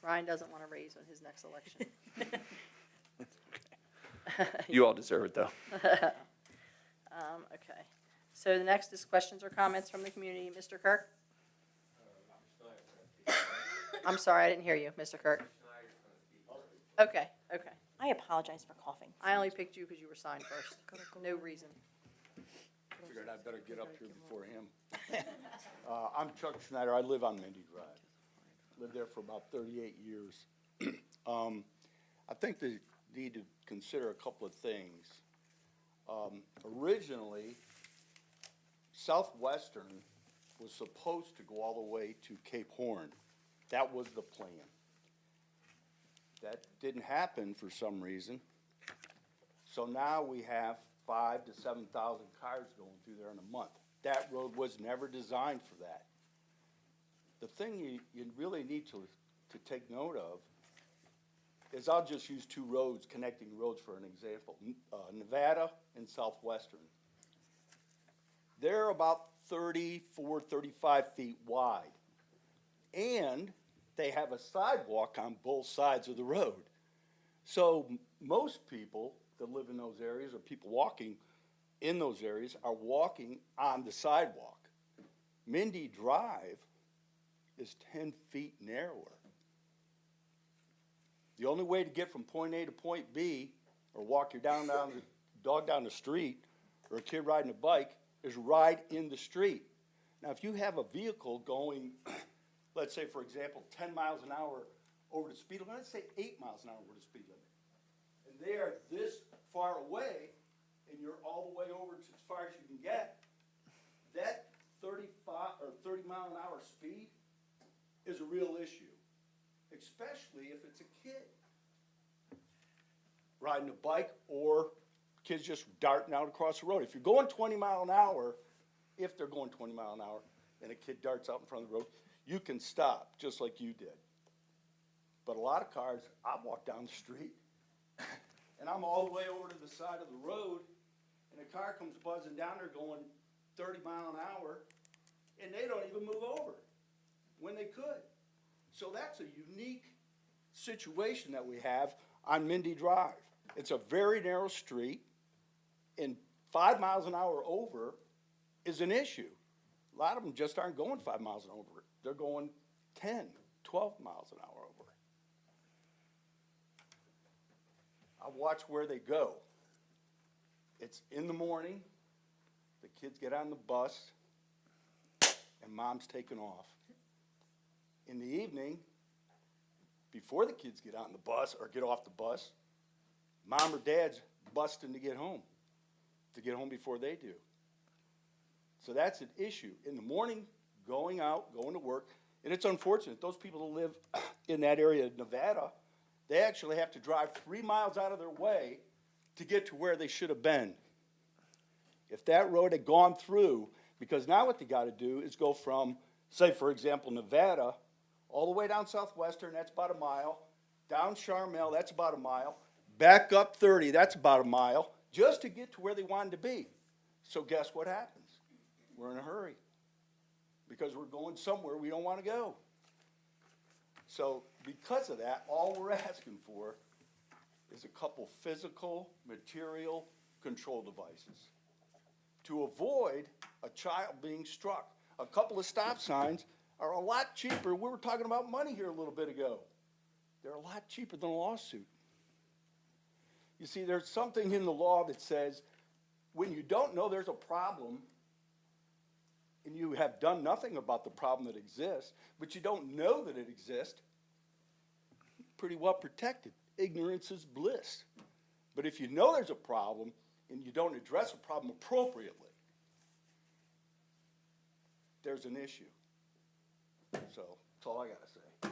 Ryan doesn't want to raise on his next election. You all deserve it though. Okay. So the next is questions or comments from the community. Mr. Kirk? I'm sorry, I didn't hear you, Mr. Kirk. Okay, okay. I apologize for coughing. I only picked you because you were signed first. No reason. Figured I'd better get up here before him. I'm Chuck Schneider. I live on Mindy Drive. Lived there for about 38 years. I think they need to consider a couple of things. Originally, Southwestern was supposed to go all the way to Cape Horn. That was the plan. That didn't happen for some reason. So now we have 5,000 to 7,000 cars going through there in a month. That road was never designed for that. The thing you really need to take note of is, I'll just use two roads, connecting roads for an example. Nevada and Southwestern. They're about 34, 35 feet wide. And they have a sidewalk on both sides of the road. So most people that live in those areas, or people walking in those areas, are walking on the sidewalk. Mindy Drive is 10 feet narrower. The only way to get from point A to point B, or walk your dog down the street, or a kid riding a bike, is ride in the street. Now, if you have a vehicle going, let's say, for example, 10 miles an hour over the speed limit, let's say 8 miles an hour over the speed limit, and they are this far away, and you're all the way over to as far as you can get, that 35 or 30 mile an hour speed is a real issue, especially if it's a kid riding a bike or kids just darting out across the road. If you're going 20 mile an hour, if they're going 20 mile an hour and a kid darts out in front of the road, you can stop, just like you did. But a lot of cars, I walk down the street, and I'm all the way over to the side of the road, and a car comes buzzing down there going 30 mile an hour, and they don't even move over when they could. So that's a unique situation that we have on Mindy Drive. It's a very narrow street, and 5 miles an hour over is an issue. A lot of them just aren't going 5 miles an hour over. They're going 10, 12 miles an hour over. I watch where they go. It's in the morning, the kids get on the bus, and mom's taking off. In the evening, before the kids get on the bus or get off the bus, mom or dad's busting to get home before they do. So that's an issue. In the morning, going out, going to work, and it's unfortunate, those people who live in that area of Nevada, they actually have to drive 3 miles out of their way to get to where they should have been. If that road had gone through, because now what they got to do is go from, say, for example, Nevada, all the way down Southwestern, that's about a mile, down Charmel, that's about a mile, back up 30, that's about a mile, just to get to where they wanted to be. So guess what happens? We're in a hurry, because we're going somewhere we don't want to go. So because of that, all we're asking for is a couple physical, material control devices to avoid a child being struck. A couple of stop signs are a lot cheaper. We were talking about money here a little bit ago. They're a lot cheaper than a lawsuit. You see, there's something in the law that says when you don't know there's a problem and you have done nothing about the problem that exists, but you don't know that it exists, you're pretty well protected. Ignorance is bliss. But if you know there's a problem and you don't address a problem appropriately, there's an issue. So that's all I got to say.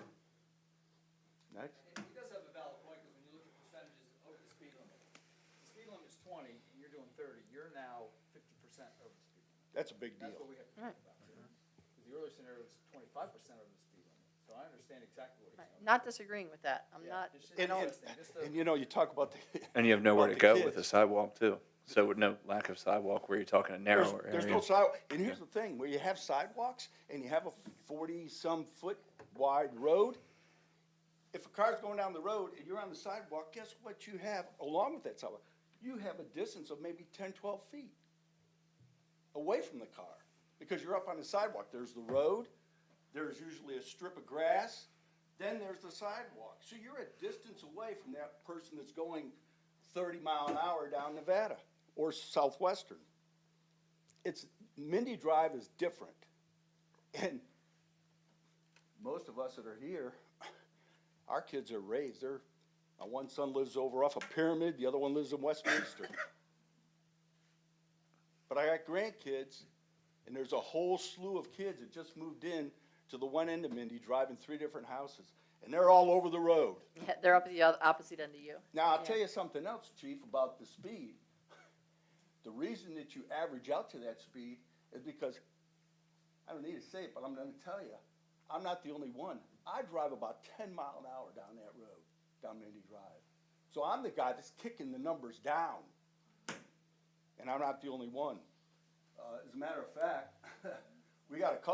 Next. He does have a valid point, because when you look at percentages over the speed limit, the speed limit is 20, and you're doing 30, you're now 50% over the speed limit. That's a big That's deal. what we have to think about, too. Because the earlier scenario was 25% over the speed limit, so I understand exactly what he's Right. saying. Not disagreeing with that. I'm Yeah, not, it's just- I don't, And you know, you talk about the. And you have nowhere to about go with the kids. sidewalk too. So with no lack of sidewalk where you're talking a narrower There's area. no sidewalk, and here's the thing, where you have sidewalks and you have a 40-some foot wide road, if a car's going down the road and you're on the sidewalk, guess what you have along with that sidewalk? You have a distance of maybe 10, 12 feet away from the car, because you're up on the sidewalk. There's the road, there's usually a strip of grass, then there's the sidewalk. So you're a distance away from that person that's going 30 mile an hour down Nevada or Southwestern. Mindy Drive is different. And most of us that are here, our kids are raised. My one son lives over off of Pyramid, the other one lives in Westminster. But I got grandkids And there's a whole slew of kids that just moved in to the one end of Mindy, driving 3 different houses, and they're all over the road. Yeah, they're up at the opposite end of you. Now, I'll tell you something else, Chief, about the speed. The reason that you average out to that speed is because, I don't need to say it, but I'm gonna tell you, I'm not the only one. I drive about 10 mile an hour down that road, down Mindy Drive. So I'm the guy that's kicking the numbers down. And I'm not the only one. As a matter of fact, we got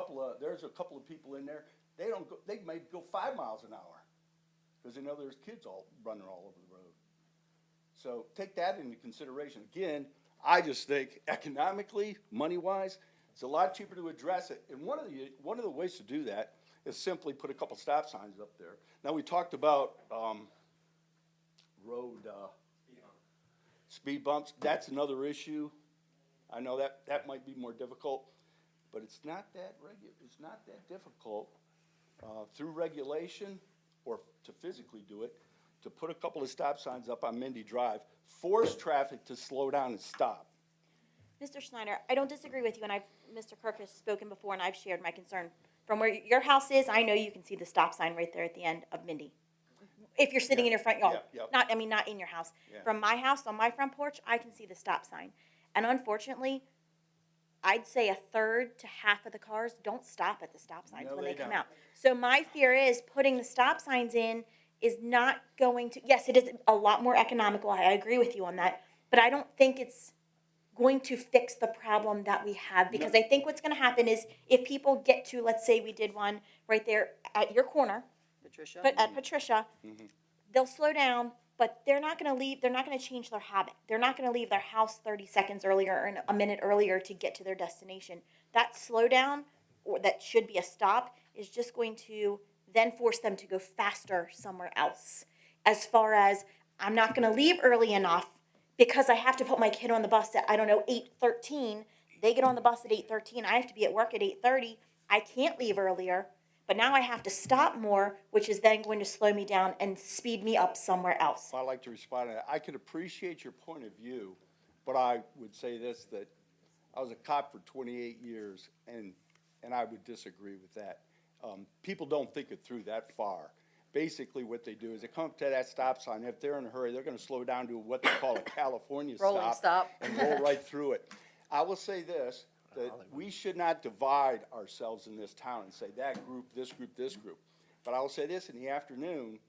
there's a couple of people in there, they may go 5 miles an hour, because they know there's kids all running all over the road. So take that into consideration. Again, I just think economically, money-wise, it's a lot cheaper to address it. And one of the ways to do that is simply put a couple stop signs up there. Now, we talked about road speed bumps. That's another issue. I know that might be more difficult, but it's not that difficult through regulation or to physically do it, to put a couple of stop signs up on Mindy Drive, force traffic to slow down and stop. Mr. Schneider, I don't disagree with you, and Mr. Kirk has spoken before, and I've shared my concern. From where your house is, I know you can see the stop sign right there at the end of Mindy. If you're sitting in your front yard, Yeah. not in your house. Yeah. From my house, on my front porch, I can see the stop sign. And unfortunately, I'd say a third to half of the cars don't stop at the stop signs No, when they they come don't. out. So my fear is putting the stop signs in is not going to, yes, it is a lot more economical, I agree with you on that, but I don't think it's going to fix the problem that we have, because I think what's gonna happen is if people get to, let's say we did one right there at your corner, Patricia? but at Patricia, they'll slow down, but they're not gonna change their habit. They're not gonna leave their house 30 seconds earlier or a minute earlier to get to their destination. That slowdown, or that should be a stop, is just going to then force them to go faster somewhere else. As far as, I'm not gonna leave early enough because I have to put my kid on the bus at, 8:13. They get on the bus at 8:13, I have to be at work at 8:30. I can't leave earlier. But now I have to stop more, which is then going to slow me down and speed me up somewhere else. I'd like to respond to that. I could appreciate your point of view, but I would say this, that I was a cop for 28 years, and I would disagree with that. People don't think it through that far. Basically, what they do is they come up to that stop sign. If they're in a hurry, they're gonna slow down to what they call a California Rolling stop. and roll right through it. I will say this, that we should not divide ourselves in this town and say that group, this group, this group. But I will say this, in the afternoon,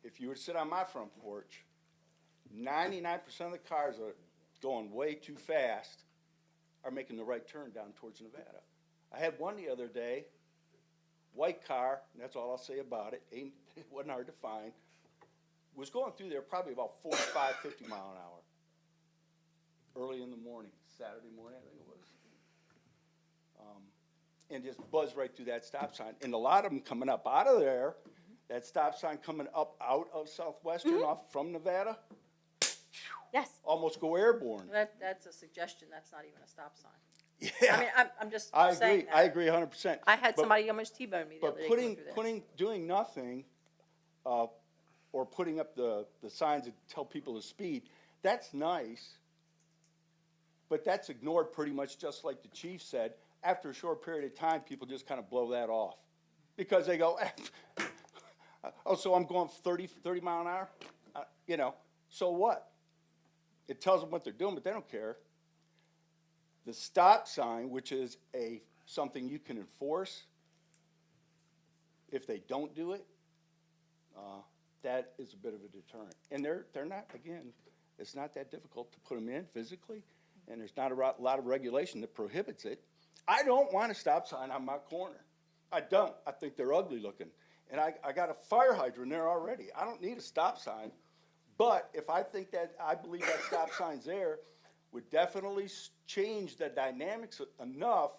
if you were to sit on my front porch, 99% of the cars are going way too fast are making the right turn down towards Nevada. I had one the other day, white car, and that's all I'll say about it, it wasn't hard to find, was going through there probably about 45, 50 mile an hour. Early in the morning, Saturday morning, I think it was. And just buzzed right through that stop sign. And a lot of them coming up out of there, that stop sign coming up out of Southwestern off from Nevada, Yes. almost go airborne. That's a suggestion, that's not even a stop sign. Yeah, I mean, I'm just I saying agree, that. I agree 100%. I had But- somebody almost T-bone me the other But day going through there. doing nothing, or putting up the signs that tell people the speed, that's nice. But that's ignored pretty much just like the chief said. After a short period of time, people just kind of blow that off. Because they go, oh, so I'm going 30 mile an hour? So what? It tells them what they're doing, but they don't care. The stop sign, which is something you can enforce, if they don't do it, that is a bit of a deterrent. And they're not, again, it's not that difficult to put them in physically, and there's not a lot of regulation that prohibits it. I don't want a stop sign on my corner. I don't. I think they're ugly looking. And I got a fire hydrant there already. I don't need a stop sign. But if I believe that stop sign's there, would definitely change the dynamics enough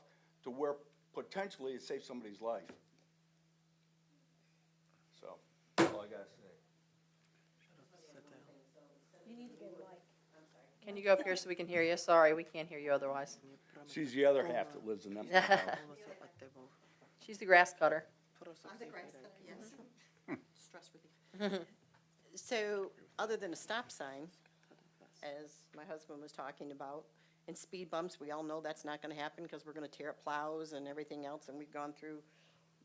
to where potentially it saves somebody's life. So, that's all I gotta say. Can you go up here so we can hear you? Sorry, we can't hear you otherwise. She's the other half that lives in that house. She's the grass cutter. I'm the grass cutter, yes. Stress relief. So, other than a stop sign, as my husband was talking about, And speed bumps, we all know that's not gonna happen because we're gonna tear up plows and everything else, and we've gone through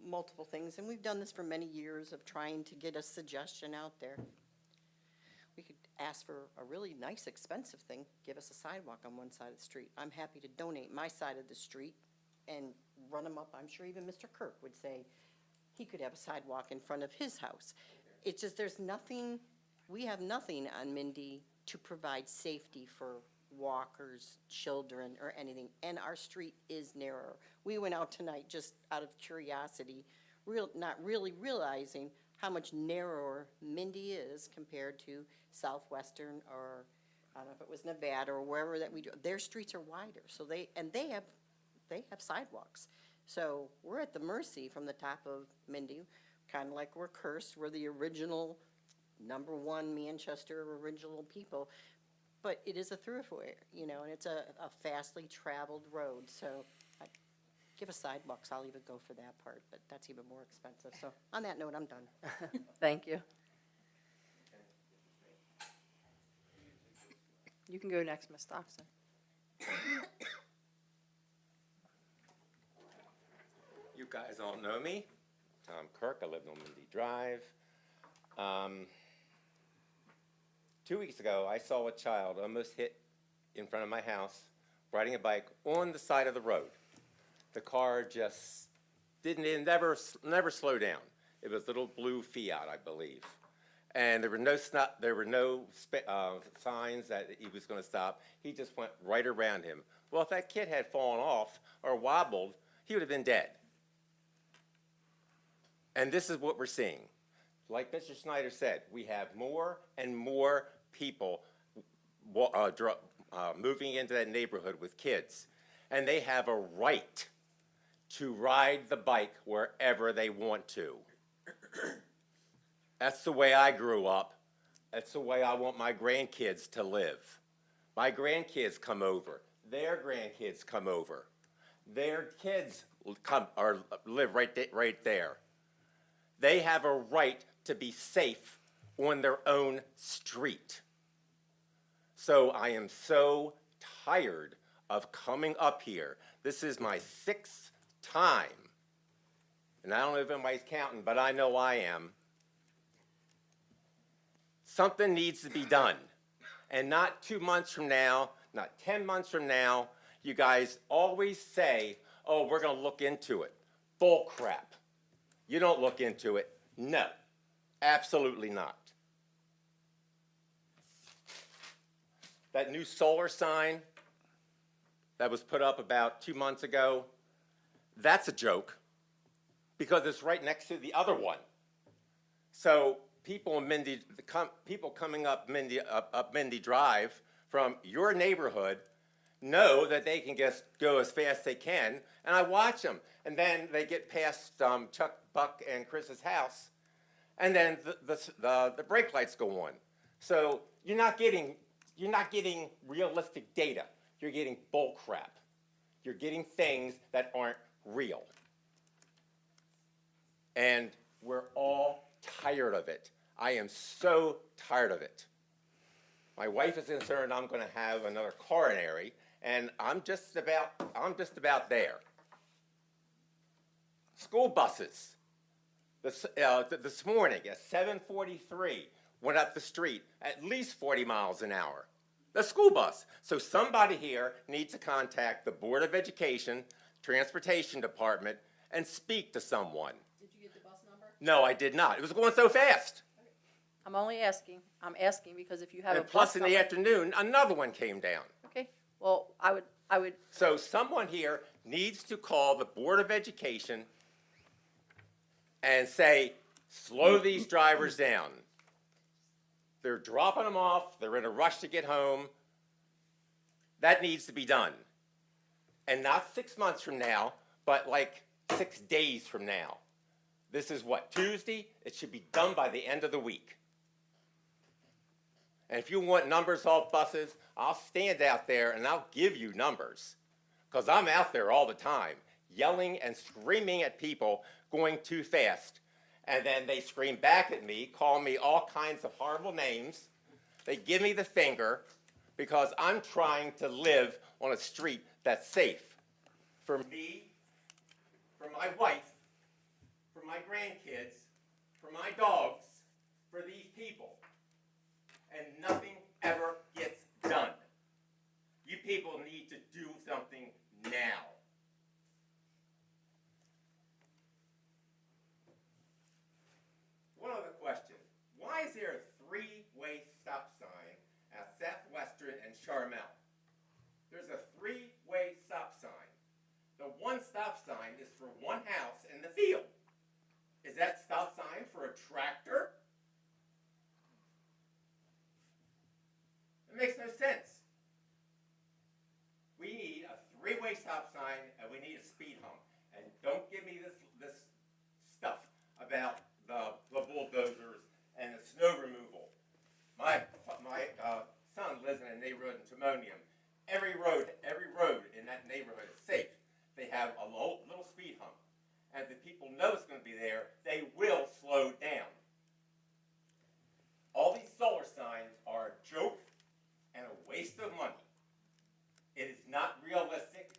multiple things, and we've done this for many years of trying to get a suggestion out there. We could ask for a really nice, expensive thing, give us a sidewalk on one side of the street. I'm happy to donate my side of the street and run them up. I'm sure even Mr. Kirk would say he could have a sidewalk in front of his house. It's just, there's nothing, we have nothing on Mindy to provide safety for walkers, children, or anything, and our street is narrower. We went out tonight just out of curiosity, not really realizing how much narrower Mindy is compared to Southwestern, or I don't know if it was Nevada or wherever that we do. Their streets are wider, so they have sidewalks. So we're at the mercy from the top of Mindy, kind of like we're cursed. We're the original #1 Manchester original people. But it is a thoroughfare, you know, and it's a fastly traveled road, so give us sidewalks, I'll even go for that part, but that's even more expensive. So on that note, I'm done. Thank you. You can go next, Ms. Stockton. You guys all know me. Tom Kirk, I live on Mindy Drive. 2 weeks ago, I saw a child almost hit in front of my house riding a bike on the side of the road. The car just never slow down. It was a little blue Fiat, I believe. And there were no signs that he was going to stop. He just went right around him. Well, if that kid had fallen off or wobbled, he would have been dead. And this is what we're seeing. Like Mr. Snyder said, we have more and more people moving into that neighborhood with kids. And they have a right to ride the bike wherever they want to. That's the way I grew up. That's the way I want my grandkids to live. My grandkids come over. Their grandkids come over. Their kids live right there. They have a right to be safe on their own street. So I am so tired of coming up here. This is my 6th time, and I don't know if anybody's counting, but I know I am. Something needs to be done. And not 2 months from now, not 10 months from now, you guys always say, oh, we're going to look into it. Bull crap. You don't look into it. No, absolutely not. That new solar sign that was put up about 2 months ago, that's a joke because it's right next to the other one. So people coming up Mindy Drive from your neighborhood know that they can just go as fast as they can, and I watch them. And then they get past Chuck, Buck, and Chris's house, and then the brake lights go on. So you're not getting realistic data. You're getting bull crap. You're getting things that aren't real. And we're all tired of it. I am so tired of it. My wife is concerned I'm going to have another coronary, and I'm just about there. School buses. This morning at 7:43 went up the street at least 40 miles an hour. The school bus. So somebody here needs to contact the Board of Education, Transportation Department, and speak to someone. Did you get the bus number? No, I did not. It was going so fast. I'm only asking. I'm asking because if you have a And bus plus in the number- afternoon, another one came down. Okay, well, I would, So someone here needs to call the Board of Education and say, slow these drivers down. They're dropping them off. They're in a rush to get home. That needs to be done. And not 6 months from now, but like 6 days from now. This is what, Tuesday? It should be done by the end of the week. And if you want numbers off buses, I'll stand out there and I'll give you numbers. Because I'm out there all the time, yelling and screaming at people going too fast. And then they scream back at me, call me all kinds of horrible names. They give me the finger. because I'm trying to live on a street that's safe for me, for my wife, for my grandkids, for my dogs, for these people. And nothing ever gets done. You people need to do something now. One other question. Why is there a three-way stop sign at Southwestern and Charmel? There's a three-way stop sign. The one stop sign is for one house in the field. Is that stop sign for a tractor? It makes no sense. We need a three-way stop sign and we need a speed hump. And don't give me this stuff about the bulldozers and the snow removal. My son lives in a neighborhood in Timonium. Every road in that neighborhood is safe. They have a little speed hump. And if the people know it's going to be there, they will slow down. All these solar signs are a joke and a waste of money. It is not realistic.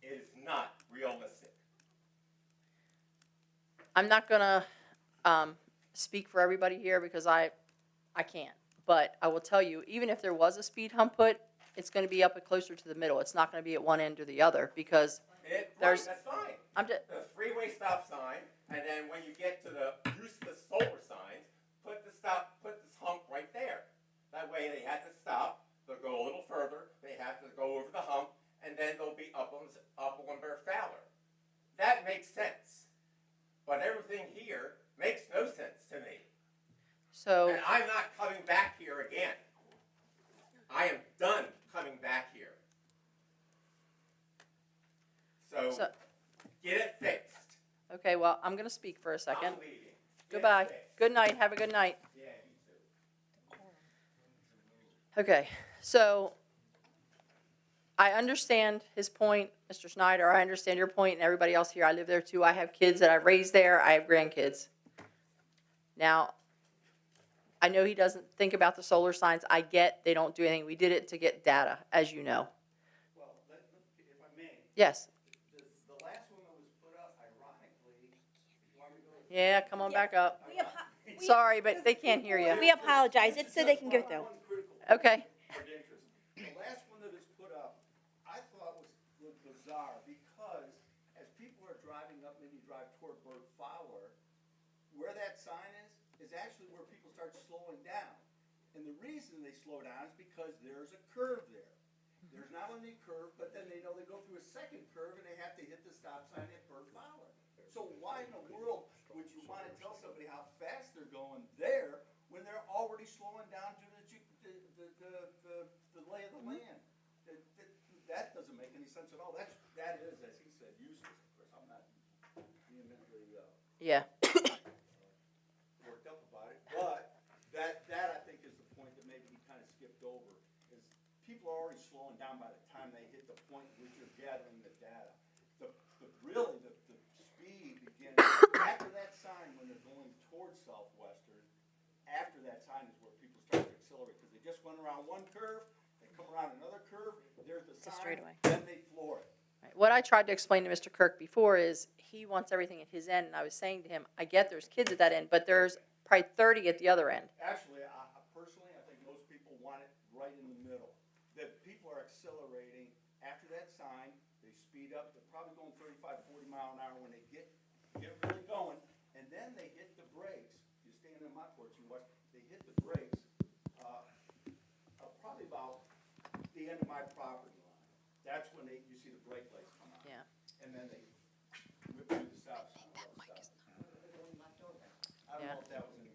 It is not realistic. I'm not gonna speak for everybody here because I can't. But I will tell you, even if there was a speed hump put, it's gonna be up closer to the middle. It's not gonna be at one end or the other because there's. That's fine. I'm just. The three-way stop sign, and then when you get to the useless solar signs, put this hump right there. That way they have to stop, they'll go a little further, they have to go over the hump, and then they'll be up on Bear Fowler. That makes sense. But everything here makes no sense to me. So. And I'm not coming back here again. I am done coming back here. So get it fixed. Okay, well, I'm gonna speak for a second. I'm leaving. Get it Goodbye. fixed. Good night. Have a good night. Yeah, you too. Okay, so I understand his point, Mr. Schneider. I understand your point and everybody else here. I live there too. I have kids that I've raised there. I have grandkids. Now, I know he doesn't think about the solar signs. I get they don't do anything. We did it to get data, as you know. Well, if I may, Yes. the last one that was put up, ironically, you want me to go? Yeah, come on back up. We Sorry, but they can't hear you. We apologize. It's so they can go through. One critical Okay. of interest. The last one that was put up, I thought was bizarre because as people are driving up Mindy Drive toward Bird Fowler, where that sign is actually where people start slowing down. And the reason they slow down is because there's a curve there. There's not only a curve, but then they know they go through a second curve and they have to hit the stop sign at Bird Fowler. So why in the world would you want to tell somebody how fast they're going there when they're already slowing down due to the lay of the land? That doesn't make any sense at all. That is, as he said, useless. Of course, I'm not vehemently Yeah. worked up about it, but that I think is the point that maybe he kind of skipped over, is people are already slowing down by the time they hit the point where you're gathering the data. The speed begins after that sign when they're going towards Southwestern. After that sign is where people start to accelerate, because they just went around one curve, they come around another curve, there's the It's a sign, straightaway. then they floor it. What I tried to explain to Mr. Kirk before is he wants everything at his end, and I was saying to him, I get there's kids at that end, but there's probably 30 at the other end. Actually, personally, I think most people want it right in the middle. That people are accelerating after that sign, they speed up, they're probably going 35, 40 mile an hour when they get really going, and then they hit the brakes. You stand in my porch and watch, they hit the brakes, probably about the end of my property line. That's when you see the brake lights come on. Yeah. And then they whip through the stop sign. I don't Yeah. know if that was any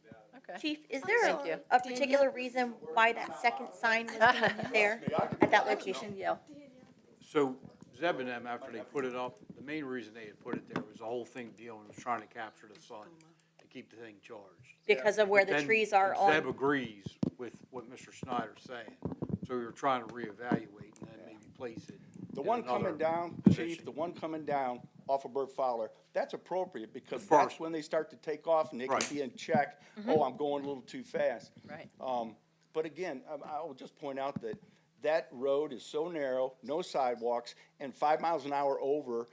value. Okay. Chief, is there Thank you. a particular reason why that second sign was put there at that location? Yeah. So Zeb and them, after they put it up, the main reason they had put it there was the whole thing dealing was trying to capture the sun to keep the thing charged. Because of where the Then trees are Zeb on. agrees with what Mr. Snyder's saying. So we were trying to reevaluate and then maybe place it. The in one another coming down, position. Chief, the one coming down off of Bert Fowler, that's appropriate because The that's first. when they start to take off and they can Right. be in check. Oh, I'm going a little too fast. Right. but again, I will just point out that that road is so narrow, no sidewalks, and 5 miles an hour over,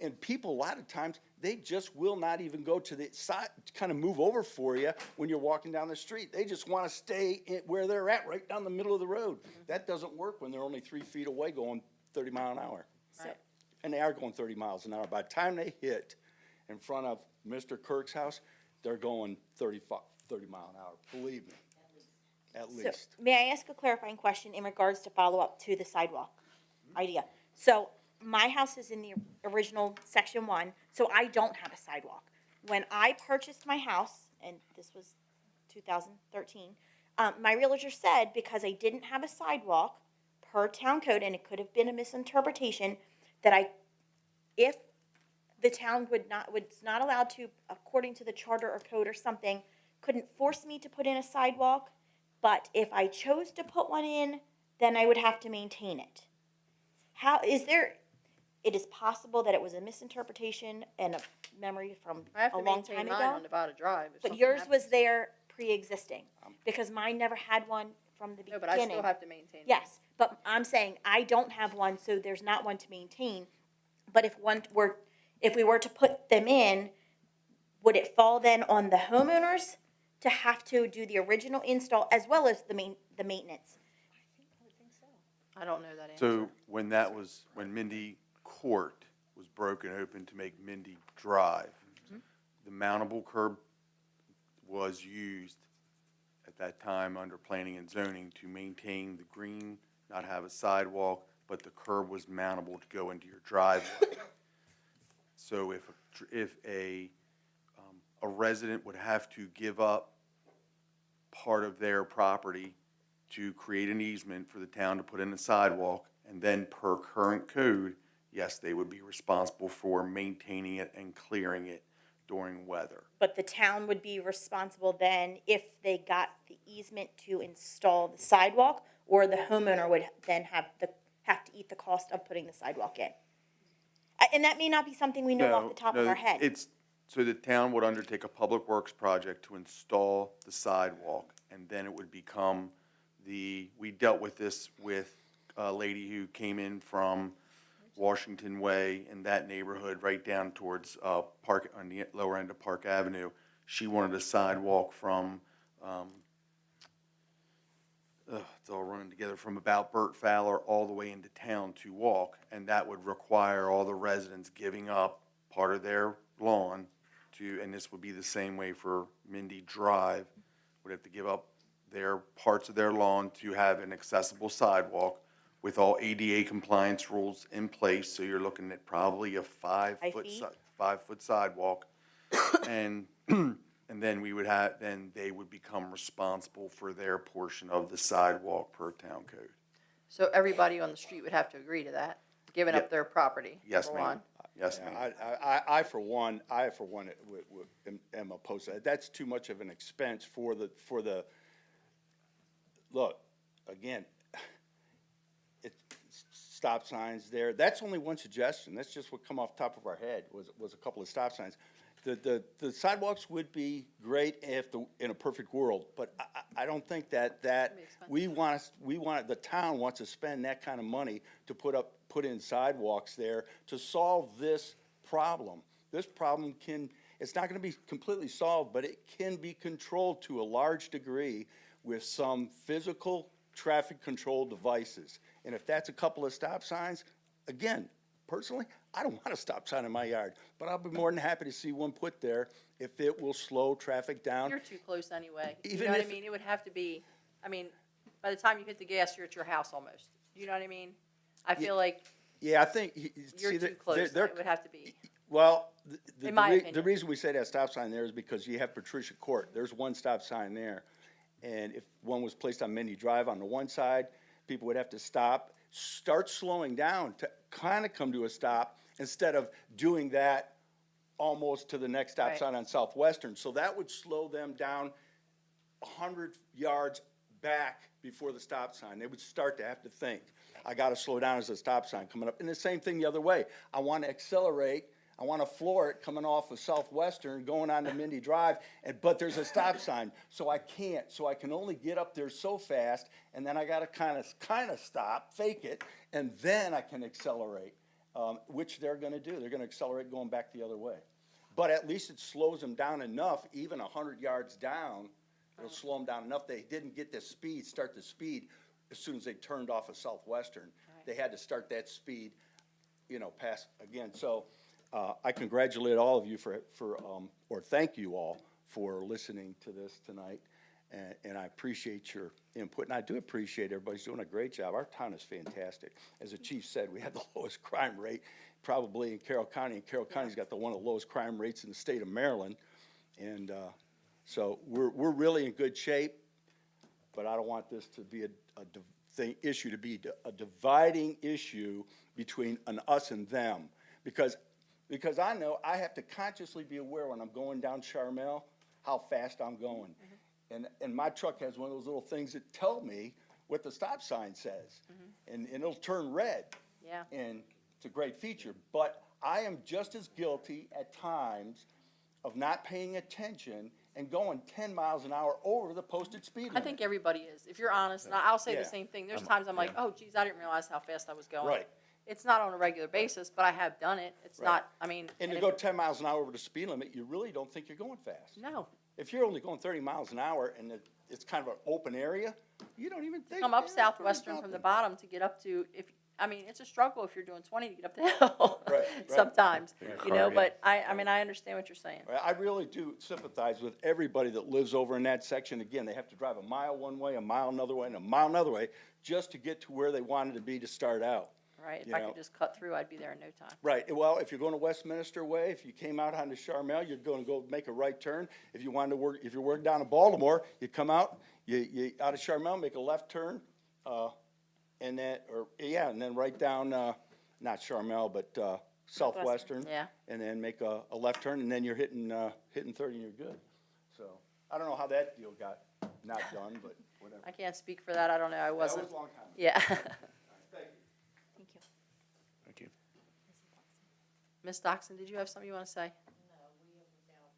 and people, a lot of times, they just will not even go to the side, kind of move over for you when you're walking down the street. They just want to stay where they're at, right down the middle of the road. That doesn't work when they're only 3 feet away going 30 mile an hour. Right. And they are going 30 miles an hour. By the time they hit in front of Mr. Kirk's house, they're going 30 mile an hour, believe me, at So, least. may I ask a clarifying question in regards to follow-up to the sidewalk idea? So, my house is in the original section 1, so I don't have a sidewalk. When I purchased my house, and this was 2013, my realtor said because I didn't have a sidewalk per town code, and it could have been a misinterpretation, that if the town was not allowed to, according to the charter or code or something, couldn't force me to put in a sidewalk, but if I chose to put one in, then I would have to maintain it. It is possible that it was a misinterpretation and a memory from I have a to long time maintain mine ago. on Nevada Drive. if But something yours was happens. there pre-existing, because mine never had one from the No, beginning. but I still have to maintain. mine. Yes, but I'm saying I don't have one, so there's not one to maintain. But if we were to put them in, would it fall then on the homeowners to have to do the original install as well as the maintenance? I don't know that answer. So when Mindy Court was broken open to make Mindy Drive, the mountable curb was used at that time under planning and zoning to maintain the green, not have a sidewalk, but the curb was mountable to go into your driveway. So if a resident would have to give up part of their property to create an easement for the town to put in a sidewalk, and then per current code, yes, they would be responsible for maintaining it and clearing it during weather. But the town would be responsible then if they got the easement to install the sidewalk, or the homeowner would then have to eat the cost of putting the sidewalk in. And that may not be something we know off the top of our head. So the town would undertake a public works project to install the sidewalk, and then it would become we dealt with this with a lady who came in from Washington Way in that neighborhood, right down towards Park, on the lower end of Park Avenue. She wanted a sidewalk from, it's all running together, from about Burt Fowler all the way into town to walk, and that would require all the residents giving up part of their lawn and this would be the same way for Mindy Drive, would have to give up their parts of their lawn to have an accessible sidewalk with all ADA compliance rules in place, so you're looking at probably a 5-foot sidewalk. And then they would become responsible for their portion of the sidewalk per town code. So everybody on the street would have to agree to that, giving up their property. Yes, number ma'am. one. Yes, ma'am. I for one, am opposed to that. That's too much of an expense for the, look, again, stop signs there. That's only one suggestion. That's just what come off the top of our head was a couple of stop signs. The sidewalks would be great in a perfect world, but I don't think that the town wants to spend that kind of money to put in sidewalks there to solve this problem. This problem it's not gonna be completely solved, but it can be controlled to a large degree with some physical traffic control devices. And if that's a couple of stop signs, again, personally, I don't want a stop sign in my yard, but I'll be more than happy to see one put there if it will slow traffic down. You're too close anyway. You Even know what I if- mean? It would have to be, by the time you hit the gas, you're at your house almost. You know what I mean? I feel like Yeah, I think, you're too close. It would have to be. Well, In my the opinion. reason we say that stop sign there is because you have Patricia Court. There's one stop sign there. And if one was placed on Mindy Drive on the one side, people would have to start slowing down to kind of come to a stop instead of doing that almost to the next stop Right. sign on Southwestern. So that would slow them down 100 yards back before the stop sign. They would start to have to think, I got to slow down as a stop sign coming up. And the same thing the other way. I want to accelerate I want to floor it coming off of Southwestern, going on to Mindy Drive, but there's a stop sign, so I can't. So I can only get up there so fast, and then I got to kind of stop, fake it, and then I can accelerate, which they're going to do. They're going to accelerate going back the other way. But at least it slows them down enough, even 100 yards down, it'll slow them down enough. They didn't get the speed, start the speed as soon as they turned off of Southwestern. They had to start that speed, past again. So I congratulate all of you or thank you all for listening to this tonight. And I appreciate your input, and I do appreciate everybody's doing a great job. Our town is fantastic. As the chief said, we have the lowest crime rate probably in Carroll County, and Carroll County's got one of the lowest crime rates in the state of Maryland. And so we're really in good shape, but I don't want this to be issue to be a dividing issue between an us and them, because I know I have to consciously be aware when I'm going down Charmel how fast I'm going. And my truck has one of those little things that tell me what the stop sign says, and it'll turn red. Yeah. And it's a great feature, but I am just as guilty at times of not paying attention and going 10 miles an hour over the posted speed limit. I think everybody is. If you're honest, and I'll say Yeah. the same thing. There's times I'm like, oh, geez, I didn't realize how fast I was going. Right. It's not on a regular basis, but I have done it. It's Right. not, I mean. And to it- go 10 miles an hour over the speed limit, you really don't think you're going fast. No. If you're only going 30 miles an hour and it's kind of an open area, you don't even think. Come up "Yeah, Southwestern there's from the nothing." bottom to get up to, it's a struggle if you're doing 20 to get up the hill. Right, right. Sometimes, car, but I understand what you're saying. I really do sympathize with everybody that lives over in that section. Again, they have to drive a mile one way, a mile another way, and a mile another way just to get to where they wanted to be to start out. Right? If You I know. could just cut through, I'd be there in no time. Right, well, if you're going to Westminster Way, if you came out onto Charmel, you're going to go make a right turn. If you wanted to work, if you're working down in Baltimore, you come out, you out of Charmel, make a left turn, and then right down, not Charmel, but Southwestern. Yeah. And then make a left turn, and then you're hitting 30 and you're good. So, I don't know how that deal got not done, but whatever. I can't speak for that. I don't know. I wasn't. That was a long time. Yeah. Thank you. Thank you. Thank you. Ms. Doxson, did you have something you want to say? No, we have now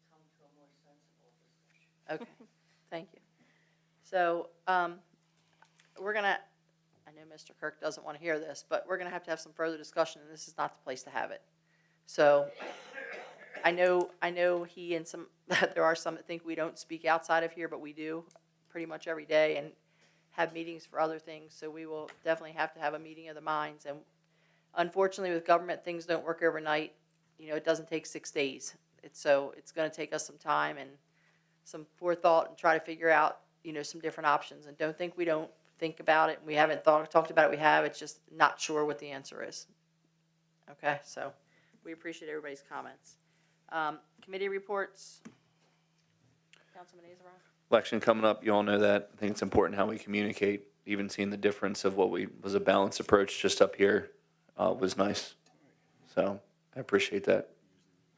come to a more sensible discussion. Okay, thank you. So, we're gonna, I know Mr. Kirk doesn't want to hear this, but we're gonna have to have some further discussion, and this is not the place to have it. So, I know he and there are some that think we don't speak outside of here, but we do pretty much every day and have meetings for other things, so we will definitely have to have a meeting of the minds. And unfortunately, with government, things don't work overnight. It doesn't take 6 days. It's gonna take us some time and some forethought and try to figure out, some different options. And don't think we don't think about it. We haven't talked about it. We have. It's just not sure what the answer is. Okay, so we appreciate everybody's comments. Committee reports. Councilman Azar. Election coming up, you all know that. I think it's important how we communicate. Even seeing the difference of what was a balanced approach just up here was nice. So I appreciate that.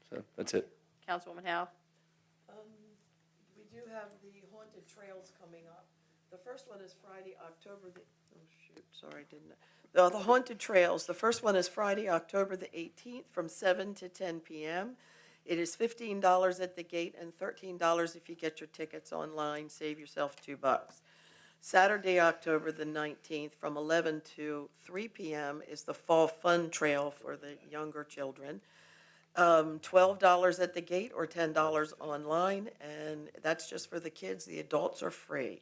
So that's it. Councilwoman Howe. We do have the haunted trails coming up. The first one is Friday, the haunted trails, the first one is Friday, October the 18th from 7 to 10 p.m. It is $15 at the gate and $13 if you get your tickets online. Save yourself $2. Saturday, October the 19th from 11 to 3 p.m. is the Fall Fun Trail for the younger children. $12 at the gate or $10 online, and that's just for the kids. The adults are free.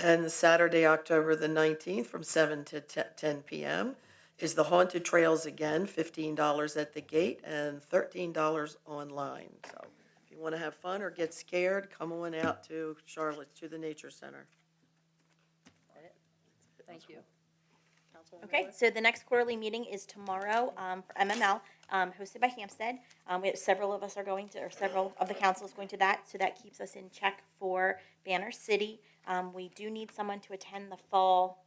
And Saturday, October the 19th from 7 to 10 p.m. is the Haunted Trails again, $15 at the gate and $13 online. So if you want to have fun or get scared, come on out to Charlotte, to the Nature Center. Thank you. Councilwoman Okay, Miller? so the next quarterly meeting is tomorrow for MML, hosted by Hampstead. Several of the council is going to that, so that keeps us in check for Banner City. We do need someone to attend the fall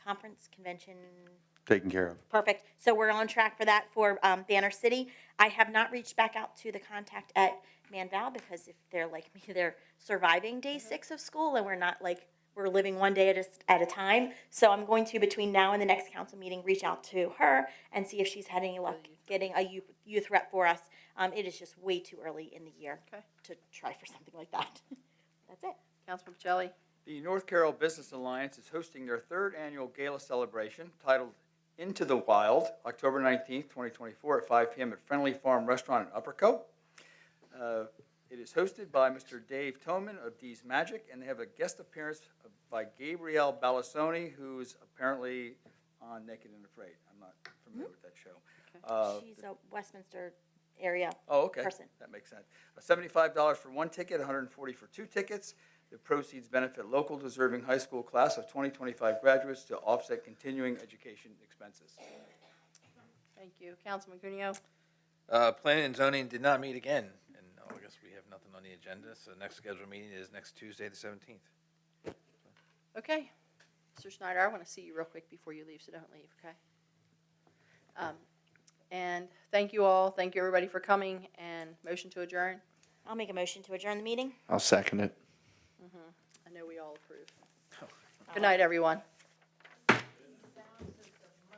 conference convention. Taken care of. Perfect. So we're on track for that for Banner City. I have not reached back out to the contact at Manval because if they're like me, they're surviving day 6 of school and we're not like, we're living one day at a time. So I'm going to, between now and the next council meeting, reach out to her and see if she's had any luck getting a youth rep for us. It is just way too early in the year Okay. to try for something like that. That's it. Councilman Pacelli? The North Carroll Business Alliance is hosting their third annual gala celebration titled Into the Wild, October 19th, 2024 at 5 p.m. at Friendly Farm Restaurant in Upperco. It is hosted by Mr. Dave Toman of D's Magic, and they have a guest appearance by Gabrielle Balasoni, who's apparently on Naked and Afraid. I'm not familiar with that show. She's a Westminster area Oh, okay. person. That makes sense. $75 for one ticket, $140 for two tickets. The proceeds benefit local deserving high school class of 2025 graduates to offset continuing education expenses. Thank you. Councilman Cuneo? Planning and zoning did not meet again, and I guess we have nothing on the agenda, so the next scheduled meeting is next Tuesday, the 17th. Okay. Mr. Schneider, I want to see you real quick before you leave, so don't leave, okay? And thank you all. Thank you, everybody, for coming, and motion to adjourn. I'll make a motion to adjourn the meeting. I'll second it. I know we all approve. Good night, everyone.